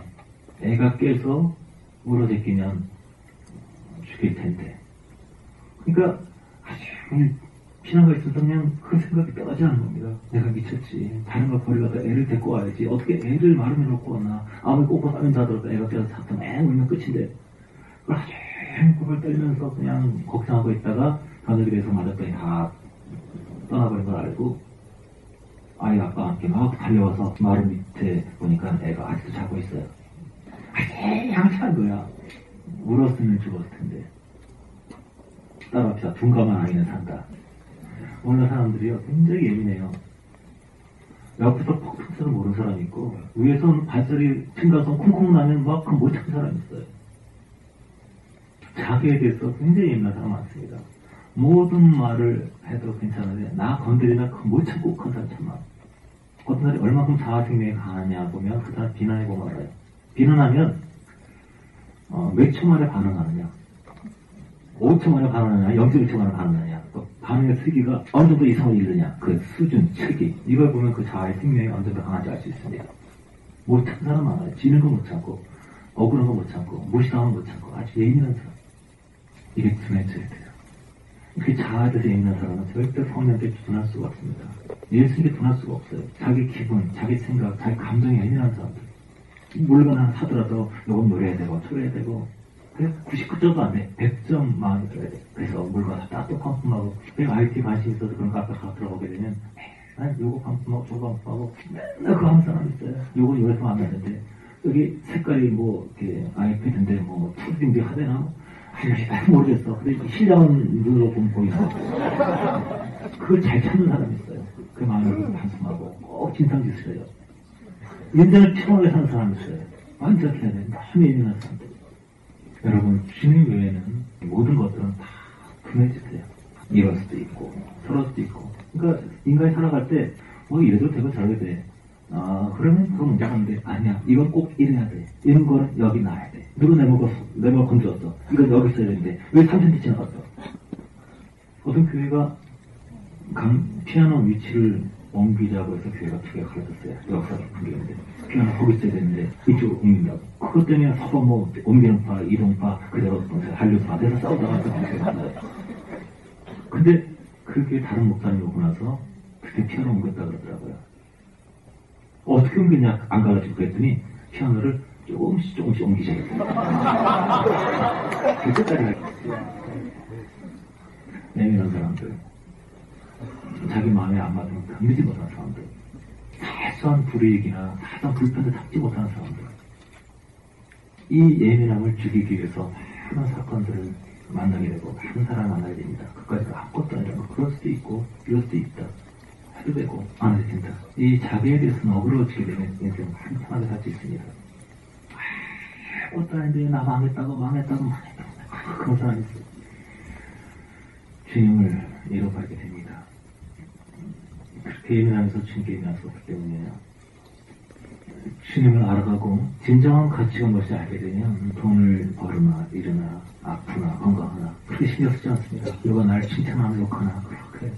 애가 깨서 울어제끼면 죽일 텐데. 그러니까 아주 피난가 있어서 그냥 그 생각이 떠나지 않는 겁니다. 내가 미쳤지. 다른 거 버리고 애를 데리고 와야지. 어떻게 애를 마름에 놓고 왔나. 아무리 꼬꼬 싸면다 하더라도 애가 깨서 잡다 맹 울면 끝인데. 그걸 아주 행복을 떨면서 그냥 걱정하고 있다가 가족이 돼서 맞았더니 다 떠나버린 걸 알고 아이 아빠와 함께 막 달려와서 마루 밑에 보니까 애가 아직도 자고 있어요. 아주 양치한 거야. 울었으면 죽었을 텐데. 따라합시다. 둔감한 아이는 산다. 오늘 사람들이요, 굉장히 예민해요. 옆에서 퍽퍽 쓰는 모르는 사람이 있고, 위에서 발소리 층가서 쿵쿵 나면 막 그 못 찾는 사람이 있어요. 자기에 대해서 굉장히 예민한 사람 많습니다. 모든 말을 해도 괜찮은데, 나 건드리면 그 못 참고 욱한 사람 참 많아. 어떤 사람이 얼마큼 자아생명이 강하냐 보면 그 사람 비난해보면 알아요. 비난하면 몇 초 만에 반응하느냐, 5초 만에 반응하느냐, 0.1초 만에 반응하느냐, 또 반응의 세기가 어느 정도 이상을 이르냐, 그 수준, 체계, 이걸 보면 그 자아의 생명이 어느 정도 강한지 알 수 있습니다. 못 참는 사람 많아요. 지는 거 못 참고, 억울한 거 못 참고, 무시당한 거 못 참고, 아주 예민한 사람. 이게 둔해져야 돼요. 그 자아에 대해서 예민한 사람은 절대 성령께 둔할 수가 없습니다. 예수님께 둔할 수가 없어요. 자기 기분, 자기 생각, 자기 감정에 예민한 사람들. 물건 하나 사더라도 요건 노래해야 되고, 초래해야 되고, 99점도 안 돼. 100점 마음이 들어야 돼. 그래서 물건 다 또 반품하고, 내가 IT 관심이 있어서 그런 카페 가 들어가게 되면, 난 요거 반품하고, 저거 반품하고, 맨날 그거 하는 사람이 있어요. 요거 요래서 하면 안 되는데, 여기 색깔이 뭐, 이렇게 아이패드인데, 뭐, 푸딩도 하되나? 아니, 모르겠어. 근데 신랑은 눈으로 보면 보이나? 그걸 잘 찾는 사람이 있어요. 그 마음을 반품하고, 꼭 진상짓을 해요. 인생을 평하게 사는 사람이 있어요. 완전 해야 돼. 너무 예민한 사람들. 여러분, 주님 외에는 모든 것들은 다 분해지세요. 이럴 수도 있고, 저럴 수도 있고. 그러니까 인간이 살아갈 때, 뭐 이래도 되고 저래도 돼. 그러면 그건 문제가 없는데, 아니야. 이건 꼭 이래야 돼. 이런 거는 여기 놔야 돼. 누구 내 목 건드렸어. 이건 여기 있어야 되는데, 왜 3cm 지나갔어? 어떤 교회가 피아노 위치를 옮기자고 해서 교회가 두 개가 갈라졌어요. 역사 깊은 교회인데. 피아노 거기 있어야 되는데, 이쪽으로 옮긴다고. 그것 때문에 서로 뭐, 옮기는 파, 이동파, 그대로 한류파, 돼서 싸우다가 그 교회가 만나요. 근데 그 교회 다른 목사님 오고 나서 그때 피아노 옮겼다 그러더라고요. 어떻게 옮겼냐 안 가르치고 그랬더니 피아노를 조금씩 옮기셔야겠어요. 그 끝까지 가르쳤어요. 예민한 사람들, 자기 마음에 안 맞으면 견디지 못하는 사람들, 사소한 불이익이나 사소한 불편을 참지 못하는 사람들, 이 예민함을 죽이기 위해서 많은 사건들을 만나게 되고 많은 사람을 만나게 됩니다. 그까지가 아무것도 아니라 그럴 수도 있고 이럴 수도 있다 해도 되고 안 해도 된다. 이 자기에 대해서는 어그러지게 되면 인생은 한참하게 살 수 있습니다. 아무것도 아닌데 나 망했다고 그런 사람이 있어요. 주님을 잃어버리게 됩니다. 그렇게 예민하면서 주님께 예민할 수 없기 때문이에요. 주님을 알아가고 진정한 가치가 무엇인지 알게 되면 돈을 벌으나 잃으나 아프나 건강하나 그렇게 신경 쓰지 않습니다. 누가 날 칭찬하면 욕하나 그렇게.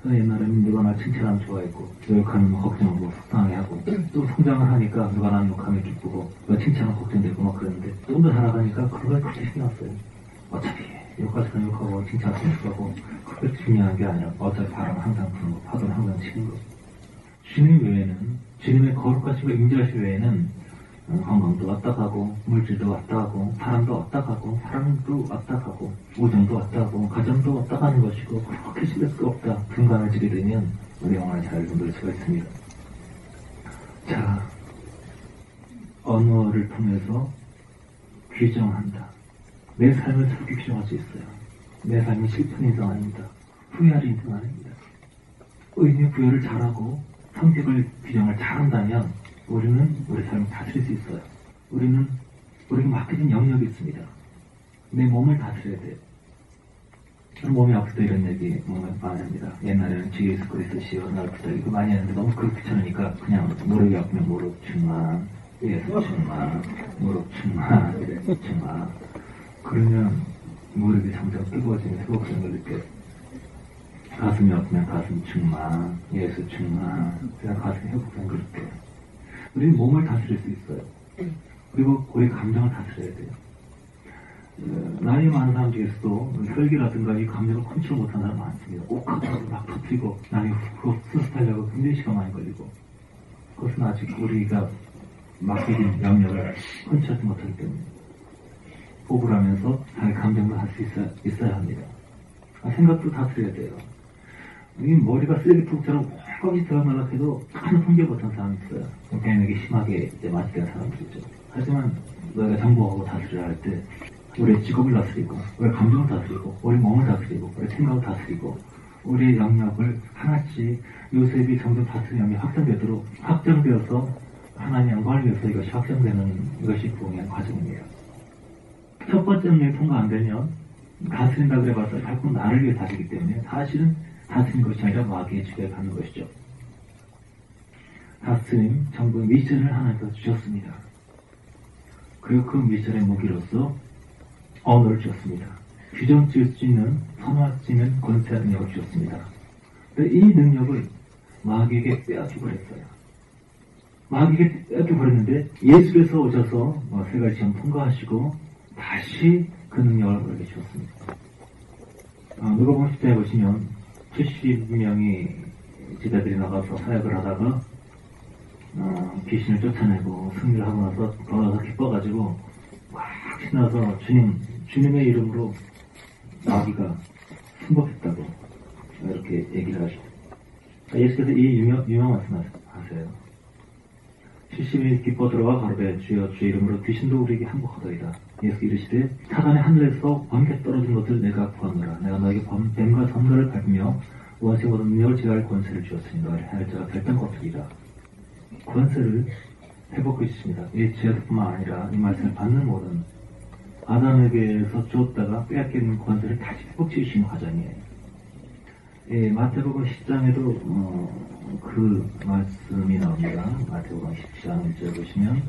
옛날에는 누가 날 칭찬하면 좋아했고 욕하면 걱정하고 속상하게 하고 또 성장을 하니까 누가 날 욕하면 기쁘고 누가 칭찬하면 걱정되고 막 그랬는데 좀 더 살아가니까 그걸 그렇게 신경 써요. 어차피 욕할 사람 욕하고 칭찬할 사람 욕하고 그게 중요한 게 아니라 어차피 바람은 항상 부는 거 파도는 항상 치는 거. 주님 외에는 주님의 거룩하시고 임재하신 외에는 건강도 왔다 가고 물질도 왔다 가고 사람도 왔다 가고 사랑도 왔다 가고 우정도 왔다 가고 가정도 왔다 가는 것이고 그렇게 신경 수 없다. 분간해지게 되면 우리 영혼의 자유를 건들 수가 있습니다. 자, 언어를 통해서 규정한다. 내 삶을 새롭게 규정할 수 있어요. 내 삶이 실패는 인정 아닙니다. 후회할 인정 아닙니다. 의미 부여를 잘하고 성격을 규정을 잘한다면 우리는 우리 삶을 다스릴 수 있어요. 우리가 맡겨진 영역이 있습니다. 내 몸을 다스려야 돼요. 몸이 아플 때 이런 얘기 많이 합니다. 옛날에는 주 예수 그리스도시여 날 아프다 이거 많이 했는데 너무 그렇게 귀찮으니까 그냥 무릎이 아프면 무릎 충만, 예수 충만, 무릎 충만, 이래 충만. 그러면 무릎이 점점 뜨거워지면 회복되는 걸 느껴요. 가슴이 아프면 가슴 충만, 예수 충만, 그냥 가슴이 회복되는 걸 느껴요. 우리는 몸을 다스릴 수 있어요. 그리고 우리 감정을 다스려야 돼요. 나이 많은 사람 중에서도 혈기라든가 이 감정을 컨트롤 못하는 사람 많습니다. 욱하고 막 터뜨리고 남이 스스타일하고 굉장히 시간 많이 걸리고 그것은 아직 우리가 맡겨진 영역을 컨트롤하지 못하기 때문에 호흡하면서 자기 감정을 할 수 있어야 합니다. 생각도 다스려야 돼요. 이 머리가 쓰레기통처럼 거기 들어가려고 해도 하나 통제 못한 사람이 있어요. 개인에게 심하게 맞이된 사람들이죠. 하지만 너희가 정보하고 다스려야 할 때 우리의 직업을 다스리고, 우리의 감정을 다스리고, 우리의 몸을 다스리고, 우리의 생각을 다스리고, 우리의 영역을 하나씩 요셉이 점점 다스리는 영역이 확정되어서 하나님의 영광을 위해서 이것이 확정되는 이것이 부흥의 과정입니다. 첫 번째 영역이 통과 안 되면 다스린다고 해봐서 자꾸 나를 위해 다스리기 때문에 사실은 다스린 것이 아니라 마귀의 지배에 받는 것이죠. 다스림, 정부 미션을 하나님께서 주셨습니다. 그리고 그 미션의 무기로서 언어를 주셨습니다. 규정 지을 수 있는, 선호할 수 있는 권세와 능력을 주셨습니다. 이 능력을 마귀에게 빼앗겨 버렸어요. 마귀에게 빼앗겨 버렸는데 예수께서 오셔서 세 가지 시험 통과하시고 다시 그 능력을 우리에게 주셨습니다. 누가복음 10장에 보시면 70명이 제자들이 나가서 사역을 하다가 귀신을 쫓아내고 승리를 하고 나서 돌아와서 기뻐가지고 막 신나서 주님의 이름으로 마귀가 승복했다고 이렇게 얘기를 하시죠. 예수께서 이 유명한 말씀하세요. 70일 기뻐 들어와 가로되 주여 주의 이름으로 귀신도 우리에게 항복하더이다. 예수 이르시되 사단의 하늘에서 번개 떨어진 것을 내가 구하노라. 내가 너에게 뱀과 섬들을 밟으며 원수의 모든 능력을 제어할 권세를 주었으니 너를 해할 자가 결단과 없으리라. 권세를 회복해 주십니다. 이 제자뿐만 아니라 이 말씀을 받는 모든 아담에게서 주었다가 빼앗기는 권세를 다시 회복해 주시는 과정이에요. 마태복음 10장에도 그 말씀이 나옵니다. 마태복음 10장 1절 보시면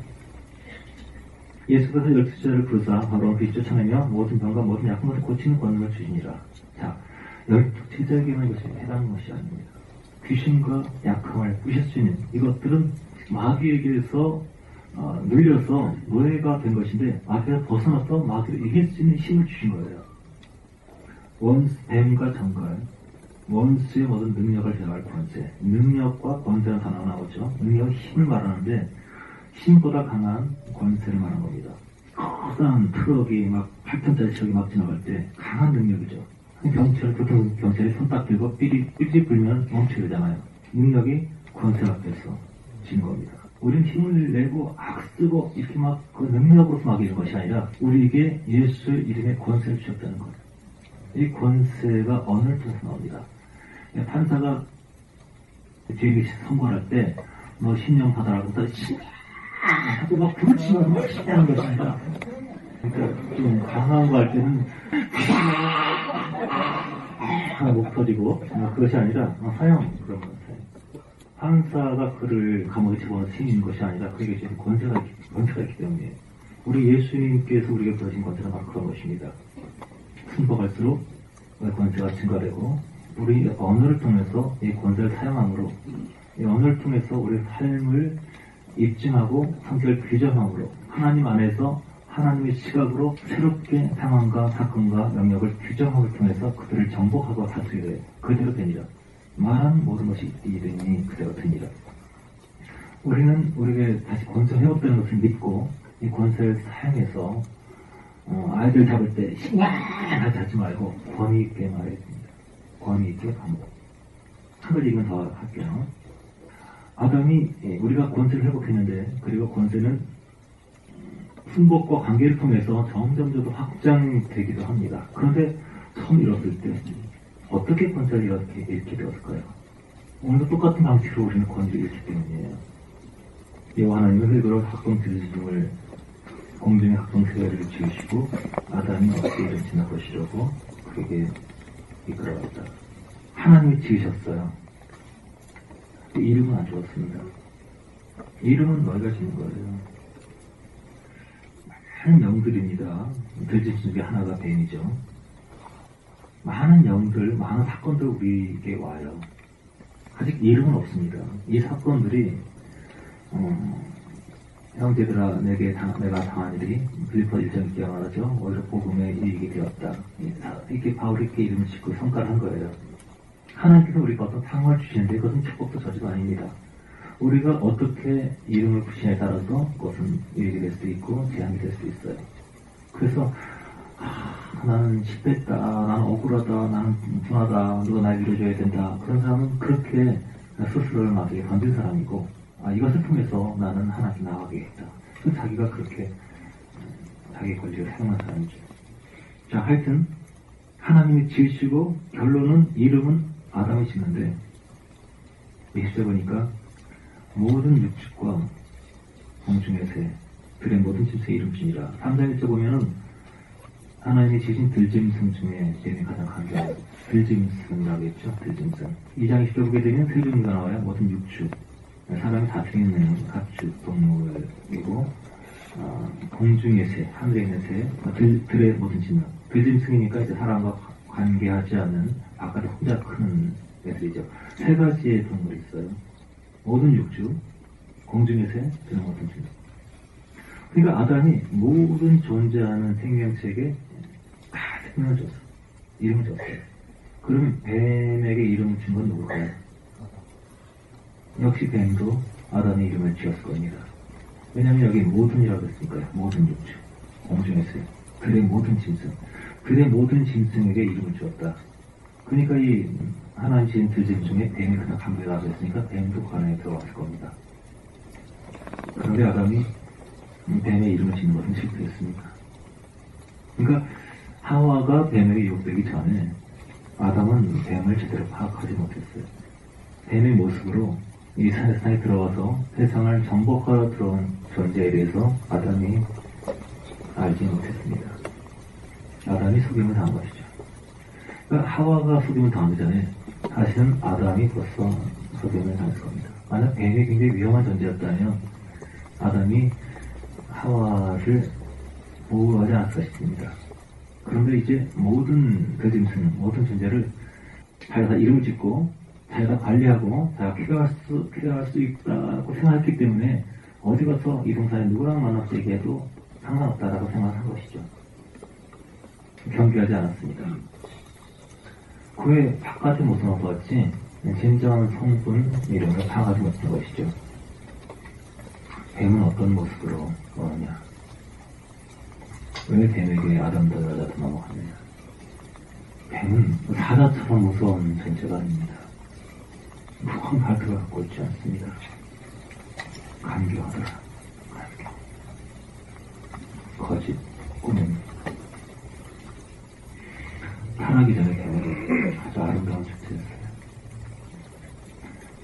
예수께서 12제자를 부르사 바로 귀신 쫓아내며 모든 병과 모든 약한 것을 고치는 권능을 주시니라. 자, 12제자에게만 이것이 해당하는 것이 아닙니다. 귀신과 약함을 부실 수 있는 이것들은 마귀에게서 눌려서 노예가 된 것인데 마귀에서 벗어나서 마귀를 이길 수 있는 힘을 주신 거예요. 뱀과 정갈, 원수의 모든 능력을 제어할 권세, 능력과 권세는 단어가 나오죠. 능력은 힘을 말하는데 힘보다 강한 권세를 말하는 겁니다. 커다란 트럭이 막 8톤짜리 트럭이 막 지나갈 때 강한 능력이죠. 경찰이 손 딱 들고 삐리 불면 멈춰야 되잖아요. 능력이 권세 앞에서 지는 겁니다. 우리는 힘을 내고 악쓰고 이렇게 막 그 능력으로서 막이는 것이 아니라 우리에게 예수 이름의 권세를 주셨다는 거예요. 이 권세가 언어를 통해서 나옵니다. 판사가 죄인이 선고할 때 너 신령 받아라고 하고 막 부르치고 막 시대하는 것이 아니라 그러니까 좀 강한 거 할 때는 하나 목 터지고 그것이 아니라 사형 그런 것 같아요. 판사가 그를 감옥에 집어넣어서 챙기는 것이 아니라 그에게 지금 권세가 있기 때문에 우리 예수님께서 우리에게 부르신 권세가 바로 그런 것입니다. 승복할수록 권세가 증가되고 우리 언어를 통해서 이 권세를 사용함으로 이 언어를 통해서 우리의 삶을 입증하고 성격을 규정함으로 하나님 안에서 하나님의 시각으로 새롭게 상황과 사건과 명령을 규정함을 통해서 그들을 정복하고 다스리되 그대로 되니라. 말하는 모든 것이 이르니 그대로 되니라. 우리는 우리에게 다시 권세 회복되는 것을 믿고 이 권세를 사용해서 아이들 잡을 때 신나게 잡지 말고 권위 있게 말해야 됩니다. 권위 있게 반복. 한 가지 이건 더 할게요. 아담이 우리가 권세를 회복했는데 그리고 권세는 순복과 관계를 통해서 점점 더 확장되기도 합니다. 그런데 처음 잃었을 때 어떻게 권세를 이렇게 잃게 되었을까요? 오늘도 똑같은 방식으로 우리는 권위를 잃기 때문이에요. 여호와 하나님은 흙으로 학동지름을 공중의 학동세계를 지으시고 아담이 어떻게 이름 지나 것이려고 그에게 이끌어갔다. 하나님이 지으셨어요. 이름은 안 주었습니다. 이름은 너희가 지은 거예요. 많은 영들입니다. 돼지 중에 하나가 뱀이죠. 많은 영들, 많은 사건들 우리에게 와요. 아직 이름은 없습니다. 이 사건들이 형제들아 내가 당한 일이 빌립보 1장 1절 말하죠. 오히려 복음에 이익이 되었다. 이렇게 바울이 이렇게 이름을 짓고 성과를 한 거예요. 하나님께서 우리가 어떤 상황을 주시는데 그것은 축복도 저주도 아닙니다. 우리가 어떻게 이름을 붙이냐에 따라서 그것은 이익이 될 수도 있고 재앙이 될 수도 있어요. 그래서 나는 실패했다, 나는 억울하다, 나는 분하다, 누가 날 위로줘야 된다. 그런 사람은 그렇게 스스로를 나중에 던진 사람이고 이것을 통해서 나는 하나님께 나아가겠다. 자기가 그렇게 자기 권리를 사용한 사람이죠. 자, 하여튼 하나님이 지으시고 결론은 이름은 아담이 짓는데 20절 보니까 모든 육축과 공중의 새, 들의 모든 짐승의 이름 지니라. 3장 1절 보면은 하나님이 지으신 들짐승 중에 뱀이 가장 강조하고 들짐승이라고 했죠. 들짐승. 2장 20절 보게 되면 세 종류가 나와요. 모든 육축. 사람이 다스리는 가축, 동물이고 공중의 새, 하늘에 있는 새, 들의 모든 짐승. 들짐승이니까 이제 사람과 관계하지 않는 바깥에 혼자 크는 애들이죠. 세 가지의 동물이 있어요. 모든 육축, 공중의 새, 들의 모든 짐승. 그러니까 아담이 모든 존재하는 생명체에게 다 생명을 줬어. 이름을 줬어요. 그러면 뱀에게 이름을 준 건 누굴까요? 역시 뱀도 아담의 이름을 지었을 겁니다. 왜냐하면 여기 모든이라고 했으니까요. 모든 육축, 공중의 새, 들의 모든 짐승. 들의 모든 짐승에게 이름을 주었다. 그러니까 이 하나님 지은 들짐승 중에 뱀이 가장 강렬하다고 했으니까 뱀도 그 안에 들어갔을 겁니다. 그런데 아담이 뱀의 이름을 짓는 것은 실패했습니다. 그러니까 하와가 뱀에게 유혹되기 전에 아담은 뱀을 제대로 파악하지 못했어요. 뱀의 모습으로 이 세상에 들어와서 세상을 정복하러 들어온 존재에 대해서 아담이 알지 못했습니다. 아담이 속임을 당한 것이죠. 그러니까 하와가 속임을 당하기 전에 사실은 아담이 벌써 속임을 당했을 겁니다. 만약 뱀이 굉장히 위험한 존재였다면 아담이 하와를 보호하지 않았을까 싶습니다. 그런데 이제 모든 들짐승, 모든 존재를 자기가 이름을 짓고 자기가 관리하고 자기가 쾌어할 수 있다고 생각했기 때문에 어디 가서 이 동산에 누구랑 만나서 얘기해도 상관없다라고 생각한 것이죠. 경계하지 않았습니다. 그의 바깥의 모습만 보았지 진정한 성분 이름을 파악하지 못한 것이죠. 뱀은 어떤 모습으로 오느냐? 왜 뱀에게 아담도 여자도 넘어가느냐? 뱀은 사자처럼 무서운 존재가 아닙니다. 무거운 발톱을 갖고 있지 않습니다. 간교하더라. 간교. 거짓, 꾸민. 타나기 전에 뱀에게 아주 아름다운 존재였어요.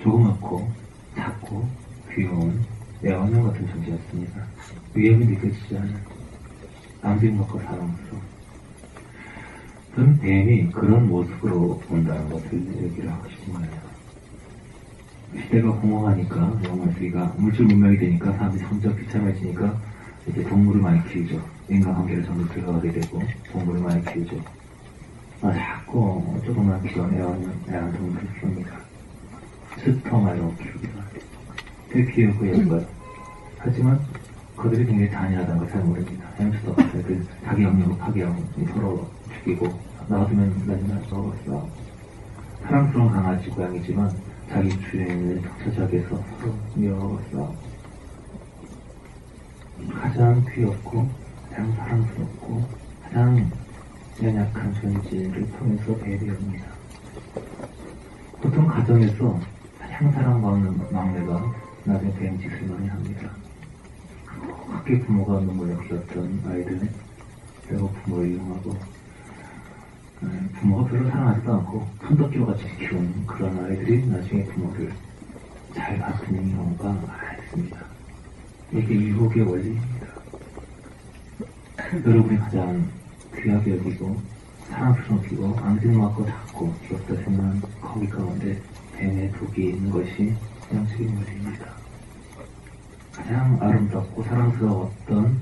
조그맣고 작고 귀여운 애완형 같은 존재였습니다. 위험이 느껴지지 않은 앙증맞고 사랑스러운. 저는 뱀이 그런 모습으로 온다는 것을 얘기를 하고 싶습니다. 시대가 공허하니까 영화쓰기가 물질 문명이 되니까 사람들이 점점 비참해지니까 이제 동물을 많이 키우죠. 인간관계를 점점 들어가게 되고 동물을 많이 키우죠. 자꾸 조금만 귀여운 애완 동물을 키웁니다. 스터마 이런 거 키우기도 하고 되게 귀엽고 예뻐요. 하지만 그들이 굉장히 잔인하다는 걸 잘 모릅니다. 햄스터 같은 자기 영역을 파괴하고 서로 죽이고 놔두면 맨날 싸우고 사랑스러운 강아지 고양이지만 자기 주인을 독차지하게 해서 서로 미워하고 가장 귀엽고 가장 사랑스럽고 가장 연약한 존재를 통해서 배려합니다. 보통 가정에서 가장 사랑받는 막내가 나중에 뱀 짓을 많이 합니다. 학교 부모가 눈물로 키웠던 아이들 그리고 부모를 이용하고 부모가 별로 사랑하지도 않고 손덕기로 같이 키운 그런 아이들이 나중에 부모를 잘 다스리는 경우가 많습니다. 이게 유혹의 원리입니다. 여러분이 가장 귀하게 여기고 사랑스럽고 앙증맞고 작고 귀엽다 생각하는 거기 가운데 뱀의 독이 있는 것이 영적인 원리입니다. 가장 아름답고 사랑스러웠던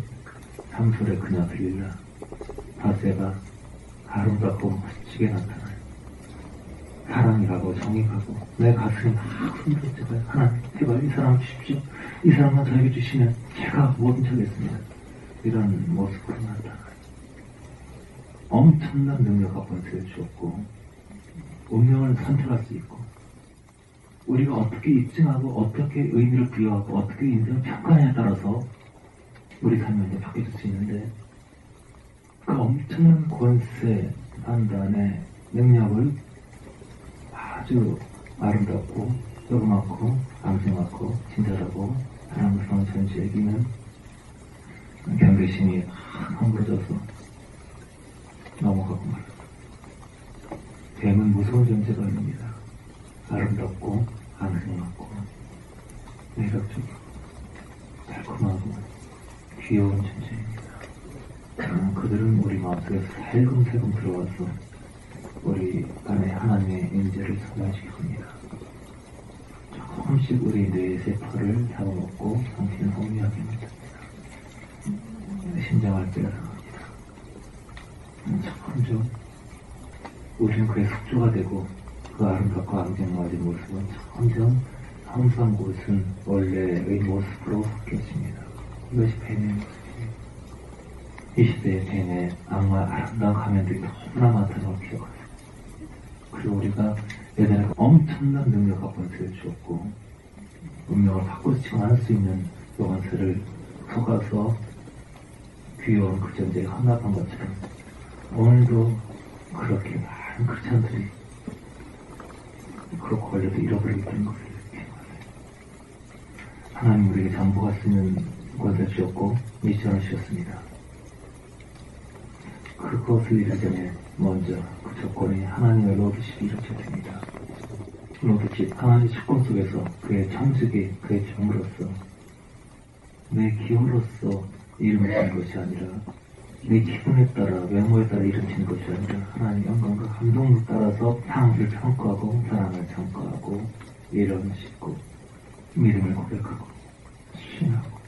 삼솔의 그녀 빌라 바세가 아름답고 멋지게 나타나요. 사랑이라고 정의하고 내 가슴이 막 흔들어져요. 하나님 제발 이 사람 주십시오. 이 사람만 저에게 주시면 제가 뭐든 하겠습니다. 이런 모습으로 나타나요. 엄청난 능력과 권세를 주었고 운명을 선택할 수 있고 우리가 어떻게 입증하고 어떻게 의미를 부여하고 어떻게 인생을 평가하냐에 따라서 우리 삶이 이제 바뀌어질 수 있는데 그 엄청난 권세, 판단의 능력을 아주 아름답고 조그맣고 앙증맞고 친절하고 사랑스러운 존재에게는 경계심이 함부러져서 넘어가고 말았다. 뱀은 무서운 존재가 아닙니다. 아름답고 안승맞고 매력적이고 달콤하고 귀여운 존재입니다. 그들은 우리 마음속에서 살금살금 들어와서 우리 안에 하나님의 임재를 소멸시킵니다. 조금씩 우리 뇌의 세포를 잡아먹고 정신을 혼미하게 만듭니다. 심장을 빼앗아갑니다. 점점 우리는 그의 숙주가 되고 그 아름답고 앙증맞은 모습은 점점 항상 곳은 원래의 모습으로 바뀌어집니다. 이것이 뱀의 모습이에요. 이 시대의 뱀의 악마 아름다운 가면들이 너무나 많다는 걸 기억하세요. 그리고 우리가 예전에 엄청난 능력과 권세를 주었고 운명을 바꿔서 지원할 수 있는 요한스를 속아서 귀여운 그 존재에 헌납한 것처럼 오늘도 그렇게 많은 크리스찬들이 그렇게 걸려도 잃어버리게 되는 것을 기억하세요. 하나님 우리에게 전부가 쓰는 권세를 주었고 미션을 주셨습니다. 그것을 이루기 전에 먼저 그 조건이 하나님의 로드십이 이루어져야 됩니다. 로드십, 하나님의 축복 속에서 그의 정직이 그의 종으로서 내 기호로서 이름을 지는 것이 아니라 내 기분에 따라 외모에 따라 이름 지는 것이 아니라 하나님의 영광과 감동을 따라서 상황을 평가하고 사람을 평가하고 이름을 짓고 믿음을 고백하고 신하고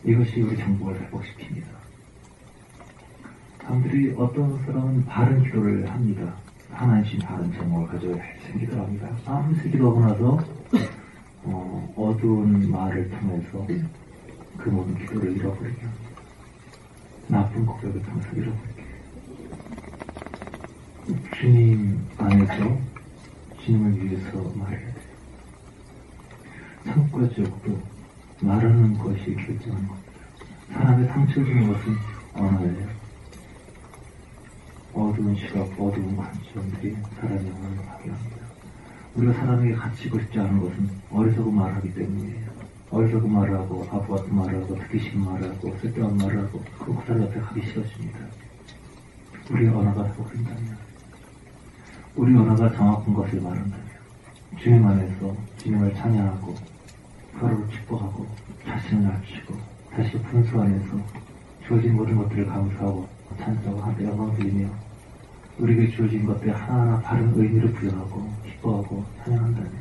이것이 우리 정복을 회복시킵니다. 사람들이 어떤 사람은 바른 기도를 합니다. 하나님 바른 정목을 가져야 생기도록 합니다. 아무리 기도하고 나서 어두운 말을 통해서 그 모든 기도를 잃어버리게 합니다. 나쁜 고백을 통해서 잃어버리게 해요. 주님 안에서 주님을 위해서 말해야 돼요. 참과 지옥도 말하는 것이 결정하는 겁니다. 사람의 상처를 주는 것은 언어예요. 어두운 시각, 어두운 관점들이 사람의 영혼을 파괴합니다. 우리가 사람에게 갇히고 싶지 않은 것은 어리석은 말을 하기 때문이에요. 어리석은 말을 하고 바보 같은 말을 하고 듣기 싫은 말을 하고 쓸데없는 말을 하고 그 사람 옆에 가기 싫어집니다. 우리의 언어가 회복된다면, 우리 언어가 정확한 것을 말한다면, 주님 안에서 주님을 찬양하고 서로를 축복하고 자신을 낮추고 다시 분수 안에서 주어진 모든 것들을 감사하고 찬양하고 한때 영광 드리며 우리에게 주어진 것들 하나하나 바른 의미를 부여하고 기뻐하고 찬양한다면,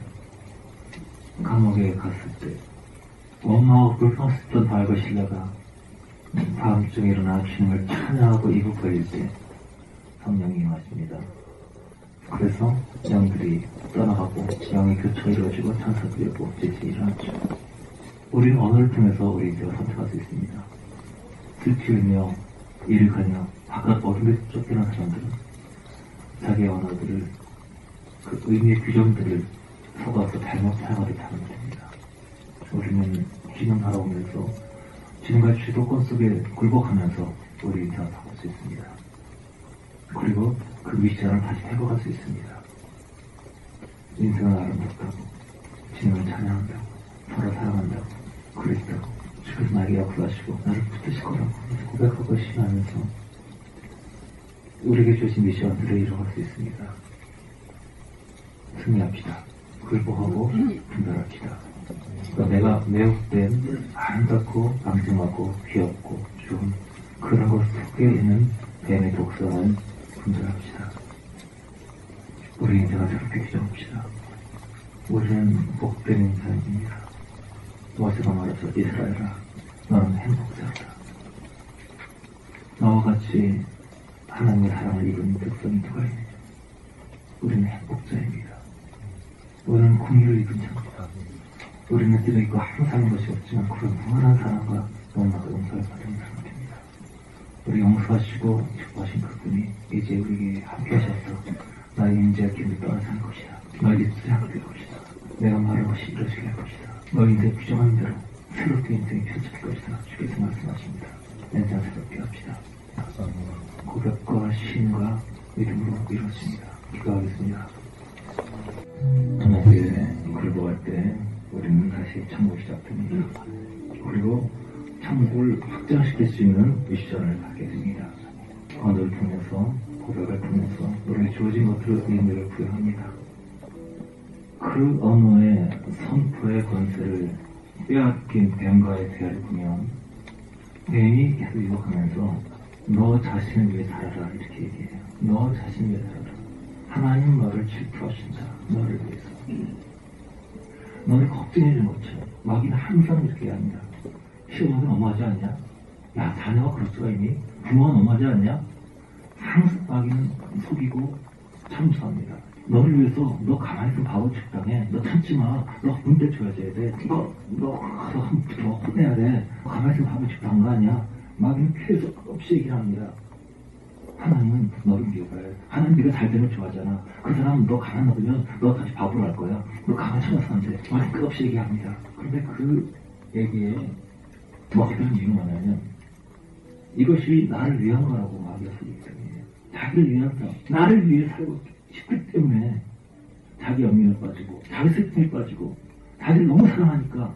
감옥에 갔을 때 원망하고 불평했던 바알과 신라가 다음쯤 일어나 주님을 찬양하고 이불 벌릴 때 성령이 임하십니다. 그래서 영들이 떠나가고 영의 교차가 이루어지고 천사들이 오고 뜻이 일어났죠. 우리는 언어를 통해서 우리 인생을 선택할 수 있습니다. 슬피우며 일가며 바깥 어둠에 쫓겨난 사람들은 자기의 언어들을 그 의미의 규정들을 속아서 잘못 사용하듯 하면 됩니다. 우리는 주님 바라보면서 주님과의 주도권 속에 굴복하면서 우리 인생을 바꿀 수 있습니다. 그리고 그 미션을 다시 회복할 수 있습니다. 인생은 아름답다고, 주님을 찬양한다고, 서로 사랑한다고, 그리스도고, 주께서 나에게 역사하시고 나를 붙드실 거라고 고백하고 신하면서 우리에게 주신 미션들을 이뤄갈 수 있습니다. 승리합시다. 굴복하고 분별합시다. 그러니까 내가 매혹된 아름답고 앙증하고 귀엽고 좋은 그런 것 속에 있는 뱀의 독성은 분별합시다. 우리 인생을 새롭게 규정합시다. 우리는 복된 인생입니다. 모세가 말하죠. 이스라엘아, 너는 행복자다. 너와 같이 하나님의 사랑을 입은 백성이 누가 있느냐? 우리는 행복자입니다. 우리는 공의를 입은 자입니다. 우리는 띠도 있고 하루 사는 것이 없지만 그런 무한한 사랑과 너무나도 용서를 받은 사람입니다. 우리 용서하시고 축복하신 그분이 이제 우리에게 함께 하셔서 나의 인재와 기름이 떠나서 할 것이다. 너의 입술이 하게 될 것이다. 내가 말한 것이 이루어지게 할 것이다. 너의 인생의 규정한 대로 새롭게 인생이 펼쳐질 것이다. 주께서 말씀하십니다. 인생 새롭게 합시다. 고백과 신과 믿음으로 이루어집니다. 기도하겠습니다. 저녁에 굴복할 때 우리는 다시 천국이 시작됩니다. 그리고 천국을 확장시킬 수 있는 미션을 갖게 됩니다. 언어를 통해서, 고백을 통해서 우리에게 주어진 것들을 의미를 부여합니다. 그 언어의 선포의 권세를 빼앗긴 뱀과의 대화를 보면 뱀이 계속 유혹하면서 너 자신을 위해 살아라 이렇게 얘기해요. 너 자신을 위해 살아라. 하나님 너를 질투하신다. 너를 위해서. 너를 걱정해주는 것처럼. 마귀는 항상 이렇게 합니다. 시어머니 너무하지 않냐? 야, 자녀가 그럴 수가 있니? 부모가 너무하지 않냐? 항상 마귀는 속이고 참수합니다. 너를 위해서 너 가만히 있으면 바보 책당해. 너 참지 마. 너 문대 줘야 돼. 너 혼내야 돼. 가만히 있으면 바보 책당한 거 아니야? 마귀는 계속 없이 얘기를 합니다. 하나님은 너를 미워해. 하나님 네가 잘 되면 좋아하잖아. 그 사람은 너 가만 놔두면 너 다시 바보로 할 거야. 너 가만히 참아서 안 돼. 마귀는 끝없이 얘기합니다. 그런데 그 얘기에 먹히는 이유는 뭐냐면 이것이 나를 위한 거라고 마귀가 소리기 때문에 자기를 위한 삶, 나를 위해 살고 싶기 때문에 자기 연민에 빠지고 자기 슬픔에 빠지고 자기를 너무 사랑하니까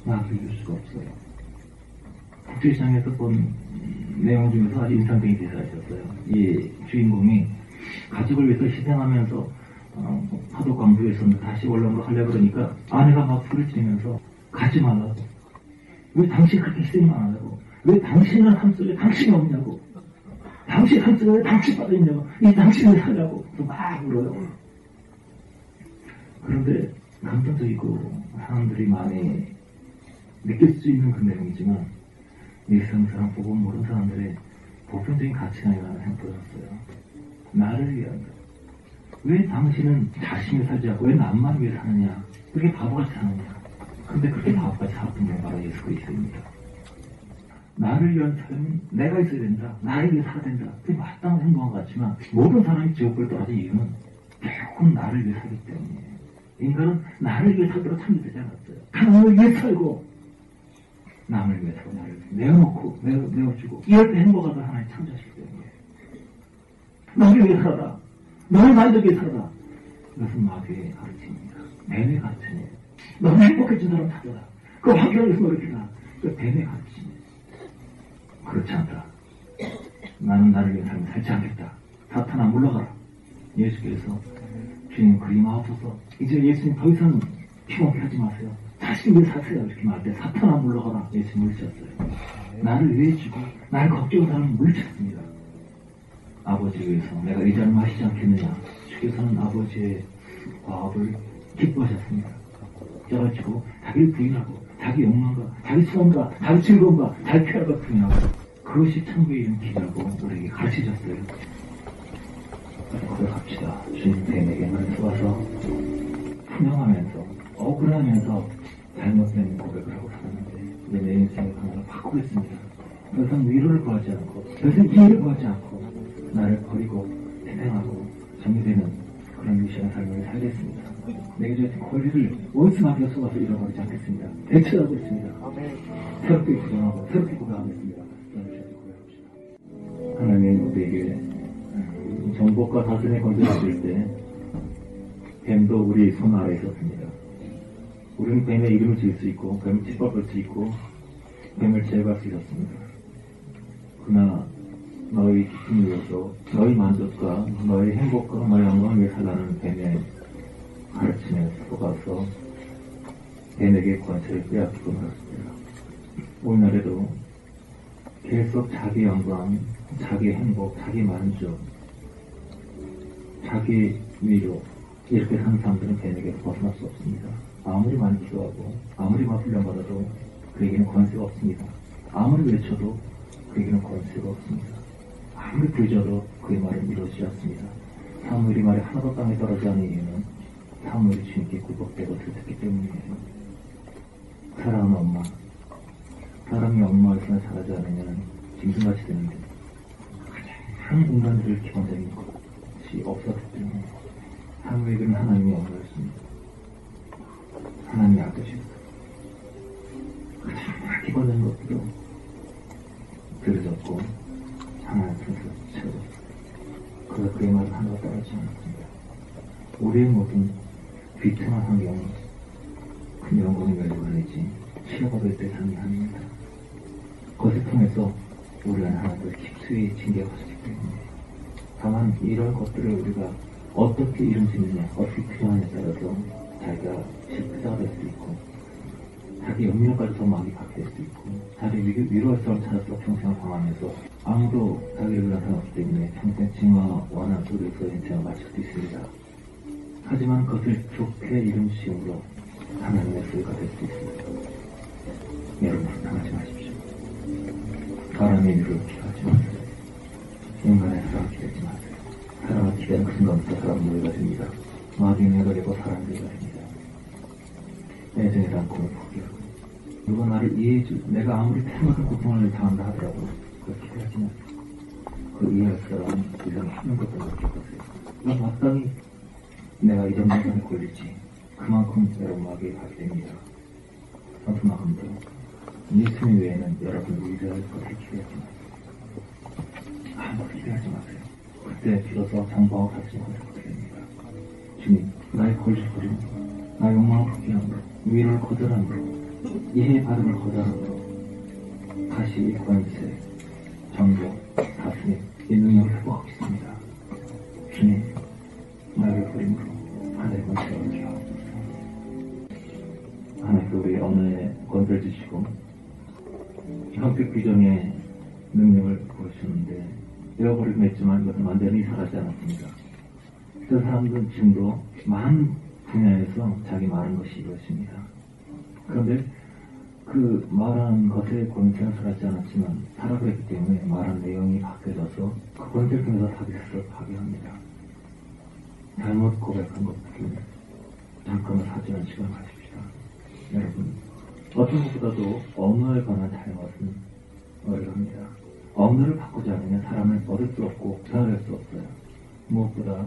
마귀를 이길 수가 없어요. 국제시장에서 본 내용 중에서 아주 인상적인 대사가 있었어요. 이 주인공이 가족을 위해서 희생하면서 파도 광부에 있었는데 다시 월남으로 가려고 그러니까 아내가 막 소리치면서 가지 말라고. 왜 당신이 그렇게 희생을 안 하냐고. 왜 당신이라는 삶 속에 당신이 없냐고. 당신 삶 속에 왜 당신이 빠져있냐고. 이 당신을 살려고. 막 울어요. 그런데 감동적이고 사람들이 많이 느낄 수 있는 그 내용이지만 이 세상 보고 모르는 사람들의 보편적인 가치가 아니라는 생각이 들었어요. 나를 위한 것. 왜 당신은 자신을 살지 않고 왜 남만 위해 사느냐. 그렇게 바보같이 사느냐. 근데 그렇게 바보같이 살았던 게 바로 예수 그리스도입니다. 나를 위한 삶은 내가 있어야 된다. 나를 위해 살아야 된다. 그게 마땅한 행동한 것 같지만 모든 사람이 지옥불을 떨어진 이유는 결국 나를 위해 살기 때문이에요. 인간은 나를 위해 살도록 창조되지 않았어요. 하나님을 위해 살고 남을 위해서 나를 내어놓고 내어주고 이럴 때 행복하다 하나님 창조하시기 때문에 너를 위해 살아라. 너를 만족해 살아라. 이것은 마귀의 가르침입니다. 뱀의 가르침이에요. 너는 행복해진 사람 찾아라. 그 환경을 위해서 노력해라. 그 뱀의 가르침이에요. 그렇지 않다. 나는 나를 위해 삶을 살지 않겠다. 사탄아 물러가라. 예수께서 주님 그리마옵소서. 이제 예수님 더 이상 피곤하게 하지 마세요. 자신을 위해 사세요. 이렇게 말할 때 사탄아 물러가라. 예수 물리쳤어요. 나를 위해 주고 나를 걱정하는 사람은 물리쳤습니다. 아버지를 위해서 내가 이 자를 마시지 않겠느냐. 주께서는 아버지의 과업을 기뻐하셨습니다. 깨가지고 자기를 부인하고 자기 욕망과 자기 소원과 자기 즐거움과 자기 쾌락을 부인하고 그것이 천국에 있는 길이라고 우리에게 가르치셨어요. 고백합시다. 주님 뱀에게만 속아서 분명하면서 억울하면서 잘못된 고백을 하고 살았는데 내 인생의 방향을 바꾸겠습니다. 더 이상 위로를 구하지 않고 더 이상 이해를 구하지 않고 나를 버리고 희생하고 정리되는 그런 미션의 삶을 살겠습니다. 내게 주어진 권리를 원수 마귀가 속아서 잃어버리지 않겠습니다. 대처하고 있습니다. 새롭게 구정하고 새롭게 고백하겠습니다. 하나님 우리에게 정복과 다스림의 권세를 주실 때 뱀도 우리 손 아래에 있었습니다. 우리는 뱀의 이름을 지을 수 있고 뱀을 짓밟을 수 있고 뱀을 제거할 수 있었습니다. 그러나 너희 기쁨을 위해서 너희 만족과 너희 행복과 너희 영광을 위해 살라는 뱀의 가르침에 속아서 뱀에게 권세를 빼앗기고 말았습니다. 오늘날에도 계속 자기 영광, 자기 행복, 자기 만족, 자기 위로 이렇게 사는 사람들은 뱀에게서 벗어날 수 없습니다. 아무리 많이 기도하고 아무리 많이 훈련받아도 그에게는 권세가 없습니다. 아무리 외쳐도 그에게는 권세가 없습니다. 아무리 부르짖어도 그의 말은 이루어지지 않습니다. 사무엘이 말이 하나도 땅에 떨어지지 않은 이유는 사무엘이 주님께 굴복되고 들켰기 때문이에요. 사랑하는 엄마, 사람이 엄마에서나 잘하지 않으면 짐승같이 되는데 가장 인간들을 기본적인 것이 없었기 때문에 사무엘은 하나님의 엄마였습니다. 하나님의 아버지였어요. 가장 기본적인 것들도 들어졌고 하나님 앞에서 채워졌어요. 그래서 그의 말은 하나가 떨어지지 않았습니다. 우리의 모든 비참한 환경은 큰 영광을 열고 가야지 치료받을 대상이 아닙니다. 그것을 통해서 우리는 하나님을 깊이 징계하셨기 때문에 다만 이런 것들을 우리가 어떻게 이루어지느냐, 어떻게 규정하느냐에 따라서 자기가 실패자가 될 수 있고 자기 염려까지 더 많이 받게 될 수 있고 자기 위로성을 찾아서 평생을 방황해서 아무도 자기를 위한 사람 없기 때문에 평생 징화와 원한 속에서 인생을 마칠 수 있습니다. 하지만 그것을 좋게 이루심으로 하나님의 소유가 될 수 있습니다. 여러분 불쌍하지 마십시오. 사람의 일을 기하지 마세요. 인간의 사랑을 기대지 마세요. 사랑을 기대는 그 순간부터 사람 노예가 됩니다. 마귀의 노예가 되고 사람 노예가 됩니다. 애정에 대한 꿈을 포기하고 누가 나를 이해해줄 내가 아무리 태어나서 고통을 당한다 하더라도 그걸 기대하지 마세요. 그 이해할 사람은 세상에 한 명도 없다고 기억하세요. 그럼 마땅히 내가 이런 문제에 걸릴지 그만큼 여러분 마귀에 가게 됩니다. 선수만큼도 예수님 외에는 여러분 의지할 것을 기대하지 마세요. 아무것도 기대하지 마세요. 그때 비로소 장방을 가지지 못하게 됩니다. 주님, 나의 거짓거림, 나의 욕망을 포기함으로, 위로를 거절함으로, 이해의 발음을 거절함으로, 다시 권세, 정보, 다스림, 이 능력을 회복하겠습니다. 주님, 나의 그림으로 하나의 권세를 주옵소서. 하나님께 우리 언어에 권세를 주시고 형식 규정의 능력을 보여주셨는데 잃어버리긴 했지만 이것은 완전히 사라지지 않았습니다. 그 사람들은 지금도 많은 분야에서 자기 말하는 것이 이루어집니다. 그런데 그 말하는 것의 권세는 사라지지 않았지만 살아그랬기 때문에 말하는 내용이 바뀌어져서 그 권세를 통해서 자기 스스로 파괴합니다. 잘못 고백한 것들 잠깐만 사죄하는 시간을 가집시다. 여러분, 어떤 것보다도 언어에 관한 잘못은 어려합니다. 언어를 바꾸지 않으면 사람을 얻을 수 없고 변화할 수 없어요. 무엇보다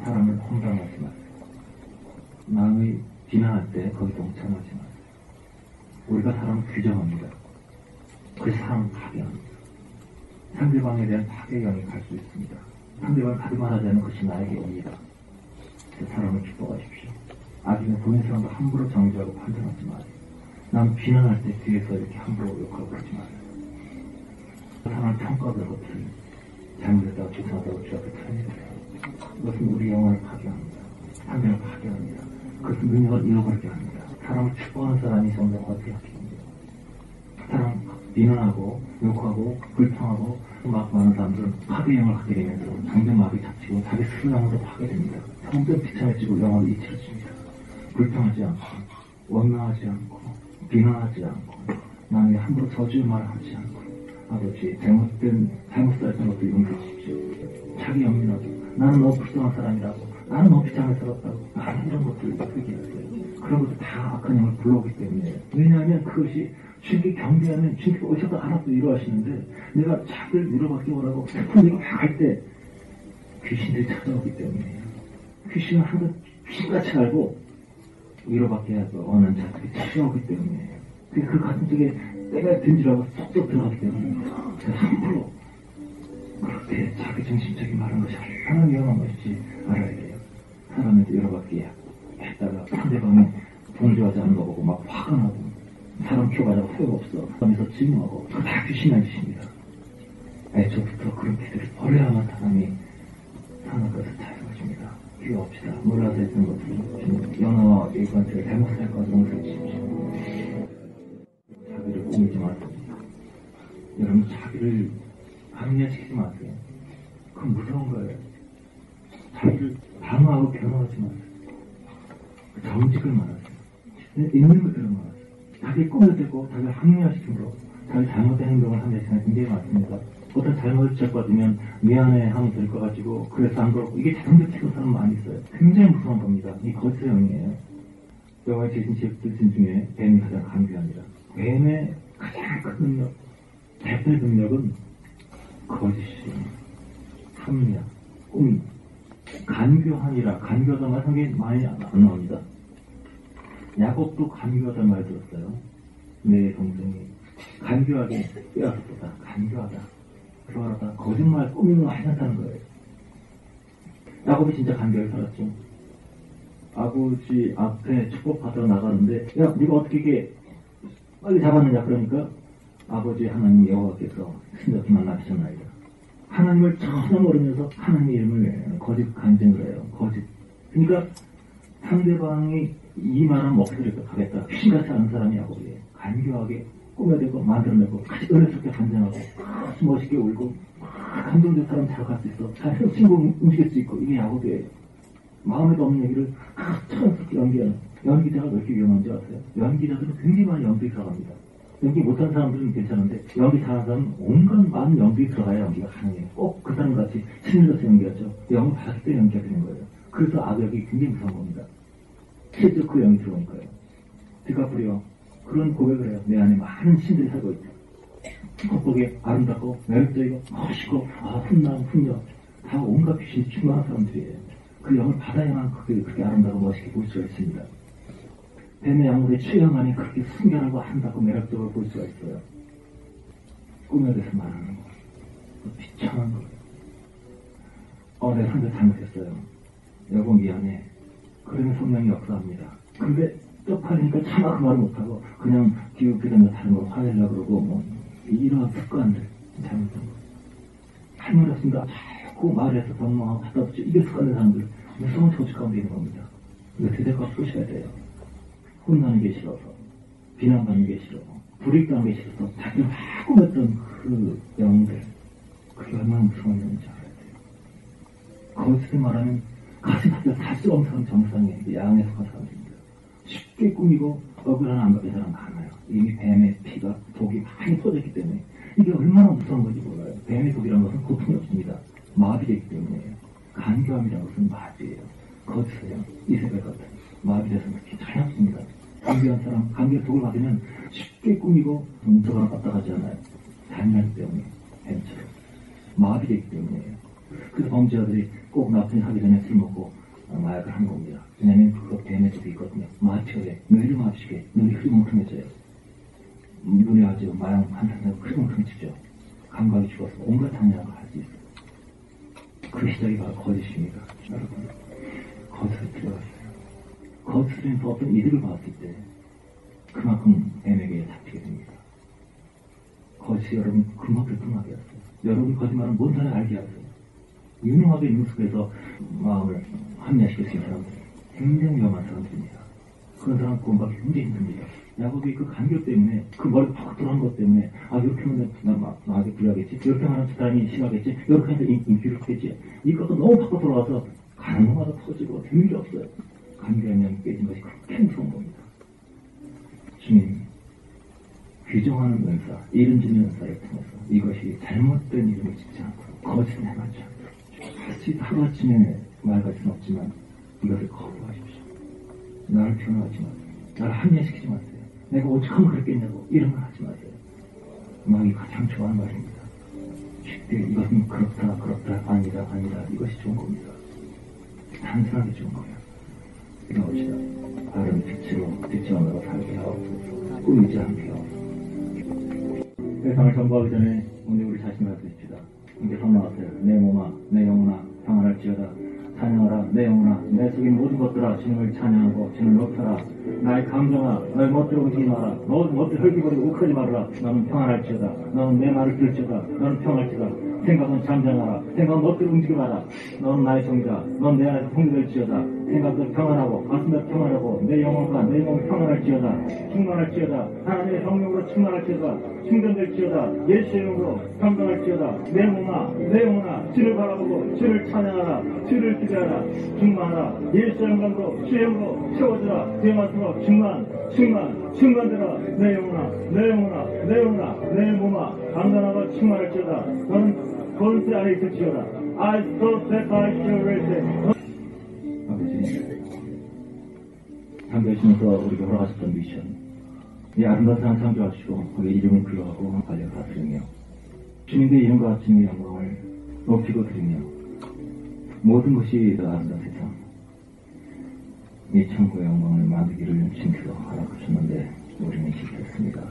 사람을 혼란하지 마세요. 남의 비난할 때 거기 동참하지 마세요. 우리가 사람을 규정합니다. 그래서 사람을 파괴합니다. 상대방에 대한 파괴형이 갈 수 있습니다. 상대방을 가지만 하지 않는 것이 나에게 옵니다. 사람을 기뻐하십시오. 아직은 보는 사람도 함부로 정죄하고 판단하지 마세요. 남 비난할 때 뒤에서 이렇게 함부로 욕하고 그러지 마세요. 사람을 평가하는 것을 잘못했다고 죄송하다고 주 앞에 표현해주세요. 그것은 우리 영혼을 파괴합니다. 상대를 파괴합니다. 그것은 능력을 잃어버리게 합니다. 사람을 축복하는 사람이 점점 어떻게 하게 됩니다. 사람 비난하고 욕하고 불평하고 막 많은 사람들은 파괴형을 갖게 되면서 점점 마음이 잡히고 자기 스스로 영혼도 파괴됩니다. 점점 비참해지고 영혼을 잊혀집니다. 불평하지 않고 원망하지 않고 비난하지 않고 남에게 함부로 저주의 말을 하지 않고 아버지 잘못 살던 것도 용서해 주십시오. 자기 연민하고 나는 너무 불쌍한 사람이라고 나는 너무 비참해 살았다고 나는 이런 것들을 회개하세요. 그런 것들 다 악한 영을 불러오기 때문에 왜냐하면 그것이 주님께 경배하면 주님께 어디서도 알아서 위로하시는데 내가 자기를 위로받기 원하고 슬픈 얘기 막 할 때 귀신들이 찾아오기 때문에 귀신은 항상 귀신같이 알고 위로받게 원하는 자들이 찾아오기 때문에 그 가슴 속에 때가 든지라고 쏙쏙 들어가기 때문에 함부로 그렇게 자기 중심적인 말하는 것이 얼마나 위험한 것인지 알아야 돼요. 사람한테 위로받게 했다가 상대방이 동조하지 않는 거 보고 막 화가 나고 사람 키워가자고 소용없어 하면서 증오하고 그거 다 귀신의 짓입니다. 애초부터 그런 기들을 버려야만 사람이 사는 것을 자유해줍니다. 기도합시다. 몰라서 했던 것을 연어와 일관되게 잘못할 것을 용서해 주십시오. 자기를 꾸미지 마세요. 여러분 자기를 합리화시키지 마세요. 그건 무서운 거예요. 자기를 방어하고 변호하지 마세요. 정직을 말하세요. 있는 것들을 말하세요. 자기 꿈을 대고 자기를 합리화시킴으로 자기 잘못된 행동을 하는 시간이 굉장히 많습니다. 어떤 잘못을 지적받으면 미안해 하면 될 것 가지고 그래서 안 그렇고 이게 자동차 치는 사람 많이 있어요. 굉장히 무서운 겁니다. 이 거짓의 영이에요. 여호와의 제신 중에 뱀이 가장 간교합니다. 뱀의 가장 큰 능력, 대표의 능력은 거짓이에요. 합리화, 꿈, 간교하니라. 간교하다는 말 상당히 많이 안 나옵니다. 야곱도 간교하다는 말 들었어요. 내 동생이 간교하게 빼앗았다. 간교하다. 그러다 거짓말 꾸미는 하찮다는 거예요. 야곱이 진짜 간교하게 살았죠. 아버지 앞에 축복받으러 나가는데 야 네가 어떻게 이게 빨리 잡았느냐 그러니까 아버지 하나님 여호와께서 신적히 만나주셨나이다. 하나님을 전혀 모르면서 하나님의 이름을 거짓 간증을 해요. 거짓. 그러니까 상대방이 이 말한 목소리를 하겠다. 귀신같이 아는 사람이 야곱이에요. 간교하게 꾸며대고 만들어내고 같이 은혜스럽게 간증하고 멋있게 울고 감동된 사람 잘 갈 수 있어. 잘 친구 움직일 수 있고 이게 야곱이에요. 마음에도 없는 얘기를 천스럽게 연기하는. 연기자가 왜 이렇게 위험한지 아세요? 연기자들은 굉장히 많이 연기 들어갑니다. 연기 못하는 사람들은 괜찮은데 연기 잘하는 사람은 온갖 많은 연기 들어가야 연기가 가능해요. 꼭 그 사람같이 신을로서 연기하죠. 영을 받을 때 연기가 되는 거예요. 그래서 악역이 굉장히 무서운 겁니다. 실제 그 영이 들어오니까요. 디카프리오 그런 고백을 해요. 내 안에 많은 신들이 살고 있다. 겉보기에 아름답고 매력적이고 멋있고 훈남 훈녀 다 온갖 귀신이 충만한 사람들이에요. 그 영을 받아야만 그렇게 아름다고 멋있게 볼 수가 있습니다. 뱀의 양물의 취향 안에 그렇게 순결하고 아름답고 매력적으로 볼 수가 있어요. 꿈에 대해서 말하는 거. 비참한 거예요. 내가 상대 잘못했어요. 여보 미안해. 그러면 성령이 역사합니다. 근데 쪽팔리니까 차마 그 말을 못하고 그냥 기웃기다며 다른 걸 화내려고 그러고 뭐 이런 습관들 잘못한 거. 할 말이 없습니다. 자꾸 말해서 덤망하고 갖다 붙여 이게 습관된 사람들 무서운 조직 가운데 있는 겁니다. 이거 대대가 푸셔야 돼요. 혼나는 게 싫어서 비난받는 게 싫어서 불이익당하는 게 싫어서 자기를 막 꾸몄던 그 영들 그게 얼마나 무서운 영인지 알아야 돼요. 거기서 말하면 가슴 앞에 살수 없는 정상에 양에 속한 사람입니다. 쉽게 꾸미고 억울 하나 안 받는 사람 많아요. 이미 뱀의 피가 독이 많이 터졌기 때문에 이게 얼마나 무서운 건지 몰라요. 뱀의 독이라는 것은 고통이 없습니다. 마비되기 때문에요. 간교함이라는 것은 마비예요. 거짓이에요. 이세벨 같은 마비돼서 그렇게 잘 없습니다. 간교한 사람, 간교의 독을 받으면 쉽게 꾸미고 문서가 깜빡하지 않아요. 잔인하기 때문에 뱀처럼 마비되기 때문에요. 그래서 범죄자들이 꼭 나쁜 하기 전에 술 먹고 마약을 하는 겁니다. 왜냐면 그거 뱀의 독이 있거든요. 마취에 뇌를 마비시게 눈이 흐리멍텅해져요. 눈에 아주 마약 한 산에 흐리멍텅해지죠. 감각이 죽어서 온갖 장난을 할 수 있어요. 그 시작이 바로 거짓입니다. 여러분 거짓을 들어갔어요. 거짓에서 어떤 이득을 봤을 때 그만큼 뱀에게 잡히게 됩니다. 거짓이 여러분 금방 들통나게 했어요. 여러분 거짓말은 뭔 사람이 알게 하세요. 유능하게 능숙해서 마음을 합리화시킬 수 있는 사람들 굉장히 위험한 사람들입니다. 그런 사람 구원받기 굉장히 힘듭니다. 야곱이 그 간격 때문에 그 머리 팍 들어간 것 때문에 이렇게 하면 나에게 불리하겠지, 이렇게 하면 사람이 심하겠지, 이렇게 하면 인기를 얻겠지, 이것도 너무 바꿔 돌아와서 가는 것마다 터지고 되는 게 없어요. 간격이 깨진 것이 그렇게 무서운 겁니다. 주님 규정하는 은사, 이름 짓는 은사를 통해서 이것이 잘못된 이름을 짓지 않고 거짓을 행하지 않도록 하루아침에 말할 수는 없지만 이것을 거부하십시오. 나를 변호하지 마세요. 나를 합리화시키지 마세요. 내가 오죽하면 그랬겠냐고 이런 말 하지 마세요. 마음이 가장 좋아하는 말입니다. 쉽게 이것은 그렇다 아니다 이것이 좋은 겁니다. 단순하게 좋은 거예요. 나옵시다. 바른 빛으로 빛전으로 살게 하옵소서. 꾸미지 않게 하옵소서. 세상을 전부하기 전에 오늘 우리 자신을 가르칩시다. 이제 선언하세요. 내 몸아 내 영혼아 평안할지어다. 찬양하라 내 영혼아 내 속인 모든 것들아 주님을 찬양하고 주님을 높여라. 나의 감정아 너의 멋대로 움직이지 마라. 너 멋대로 헐기거리고 욱하지 말아라. 너는 평안할지어다. 너는 내 말을 들을지어다. 너는 평안할지어다. 생각은 잠잠하라. 생각은 멋대로 움직이지 마라. 너는 나의 종이다. 넌 내 안에서 통일될지어다. 생각도 평안하고 가슴도 평안하고 내 영혼과 내 몸이 평안할지어다. 충만할지어다. 하나님의 성령으로 충만할지어다. 충전될지어다. 예수의 이름으로 평강할지어다. 내 몸아 내 영혼아 주를 바라보고 주를 찬양하라. 주를 기대하라. 충만하라. 예수의 영광으로 주의 영으로 채워주라. 주의 말씀으로 충만되라. 내 영혼아 내 영혼아 내 영혼아 내 몸아 강건하고 충만할지어다. 너는 권세 안에 있을지어다. I so set by your grace. 아버지, 창조하시면서 우리가 허락하셨던 미션, 이 아름다운 세상 창조하시고 그의 이름을 부여하고 알려다 드리며 주님의 이름과 주님의 영광을 높이고 드리며 모든 것이 더 아름다운 세상, 이 천국의 영광을 만들기를 주님께서 허락하셨는데 우리는 실패했습니다.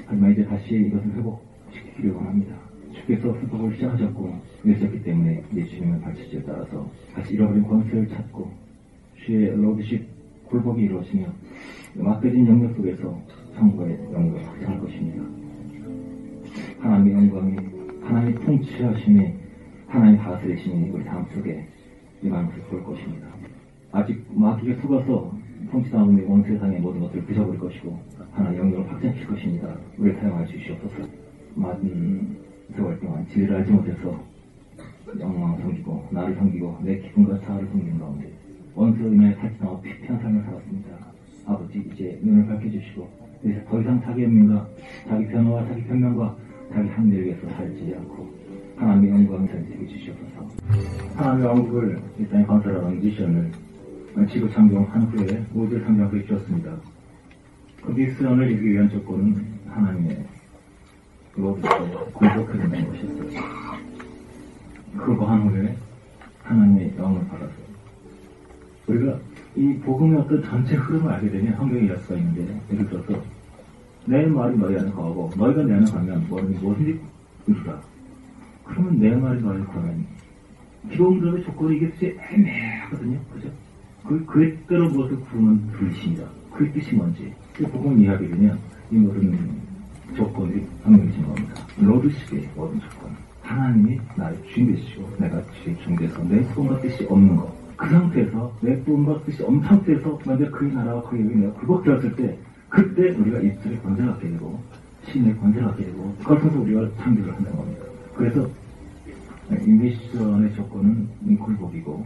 하지만 이제 다시 이것을 회복시키기를 원합니다. 주께서 회복을 시작하셨고 늦었기 때문에 예수님의 발치지에 따라서 다시 잃어버린 권세를 찾고 주의 로드십 굴복이 이루어지며 막혀진 영역 속에서 천국의 영광을 확장할 것입니다. 하나님의 영광이, 하나님의 통치하심이, 하나님의 다스리심이 우리 삶 속에 임하는 것을 볼 것입니다. 아직 마귀가 속아서 통치당하는 온 세상의 모든 것들을 부셔버릴 것이고 하나님의 영광을 확장시킬 것입니다. 우리를 사용하여 주시옵소서. 많은 세월 동안 진리를 알지 못해서 영광을 섬기고 나를 섬기고 내 기쁨과 자아를 섬기는 가운데 원수로 인해 탈취당하고 피폐한 삶을 살았습니다. 아버지, 이제 눈을 밝혀주시고 이제 더 이상 자기 의미가 자기 변호와 자기 변명과 자기 합리를 위해서 살지 않고 하나님의 영광을 전지해 주시옵소서. 하나님의 왕국을 이 땅에 건설하는 미션을 지구 창조한 후에 우주를 창조하고 주셨습니다. 그 미션을 이루기 위한 조건은 하나님의 로드로 공복해야 된다는 것이었어요. 그거 한 후에 하나님의 영을 받아서 우리가 이 복음의 어떤 전체 흐름을 알게 되면 성경에 이럴 수가 있는데, 예를 들어서 내 말이 너희 안에 거하고 너희가 내 안에 가면 뭐든지 이루라. 그러면 내 말이 너희 안에 거하면 기본적인 조건이 이게 진짜 애매하거든요. 그죠? 그에 따라 무엇을 구르면 들으십니다. 그 뜻이 뭔지 복음을 이해하게 되면 이 모든 조건이 분명해지는 겁니다. 로드식의 모든 조건, 하나님이 나의 주인 되시고 내가 주의 종 돼서 내 소원과 뜻이 없는 것, 그 상태에서 내 소원과 뜻이 없는 상태에서 만약 그의 나라와 그의 영이 내가 굴복되었을 때, 그때 우리가 입술의 권세를 갖게 되고 신의 권세를 갖게 되고 그걸 통해서 우리가 창조를 한다는 겁니다. 그래서 이 미션의 조건은 굴복이고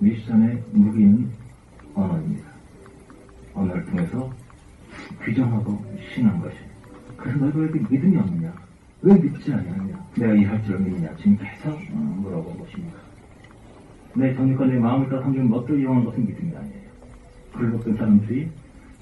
미션의 무기는 언어입니다. 언어를 통해서 규정하고 신한 것이. 그래서 너희가 왜 믿음이 없느냐? 왜 믿지 않느냐? 내가 이해할 줄 믿느냐? 지금 계속 물어본 것입니다. 내 정력과 내 마음을 따라 성경을 멋대로 이용하는 것은 믿음이 아니에요. 굴복된 사람들이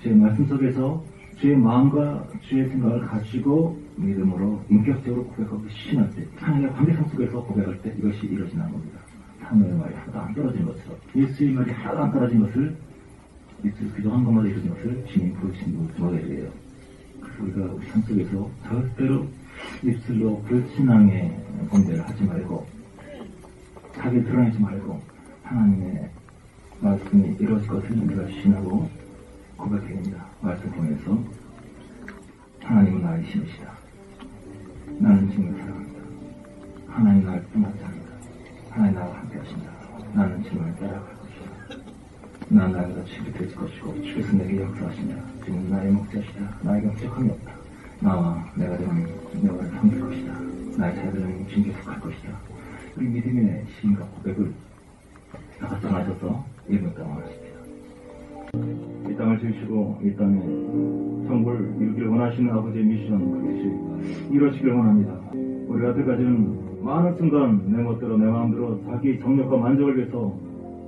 제 말씀 속에서 주의 마음과 주의 생각을 가지고 믿음으로 인격적으로 고백하고 신할 때, 하나님의 관계성 속에서 고백할 때 이것이 이루어지는 겁니다. 사무엘의 말이 하나도 안 떨어진 것처럼 예수의 말이 하나도 안 떨어진 것을 입술 규정한 것마다 이루어진 것을 주님 보여주신 모델이에요. 그래서 우리가 우리 삶 속에서 절대로 입술로 불신앙의 범죄를 하지 말고 자기를 드러내지 말고 하나님의 말씀이 이루어질 것을 우리가 신하고 고백해야 됩니다. 말씀 통해서 하나님은 나의 신이시다. 나는 주님을 사랑합니다. 하나님 나를 떠나지 않는다. 하나님 나와 함께 하신다. 나는 주님을 따라갈 것이다. 나는 나보다 주께 될 것이고 주께서 내게 역사하신다. 주님은 나의 목자시다. 나에게 부족함이 없다. 나와 내가 되는 영을 섬길 것이다. 나의 자들은 주님께 속할 것이다. 우리 믿음의 시인과 고백을 다 확정하셔서 1분 동안 하십시다. 이 땅을 지으시고 이 땅에 천국을 이루기를 원하시는 아버지의 미션, 그것이 이루어지기를 원합니다. 우리가 그때까지는 많은 순간 내 멋대로 내 마음대로 자기 정력과 만족을 위해서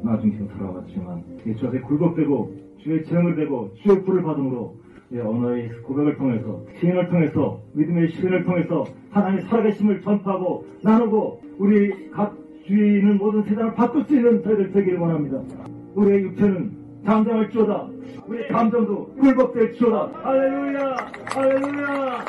나 중심으로 살아왔지만 주 앞에 굴복되고 주의 재앙을 되고 주의 불을 받음으로 언어의 고백을 통해서 시인을 통해서 믿음의 실현을 통해서 하나님의 살아계심을 전파하고 나누고 우리 각 주위에 있는 모든 세상을 바꿀 수 있는 저희들 되기를 원합니다. 우리의 육체는 잠잠할지어다. 우리의 감정도 굴복될지어다. 할렐루야, 할렐루야.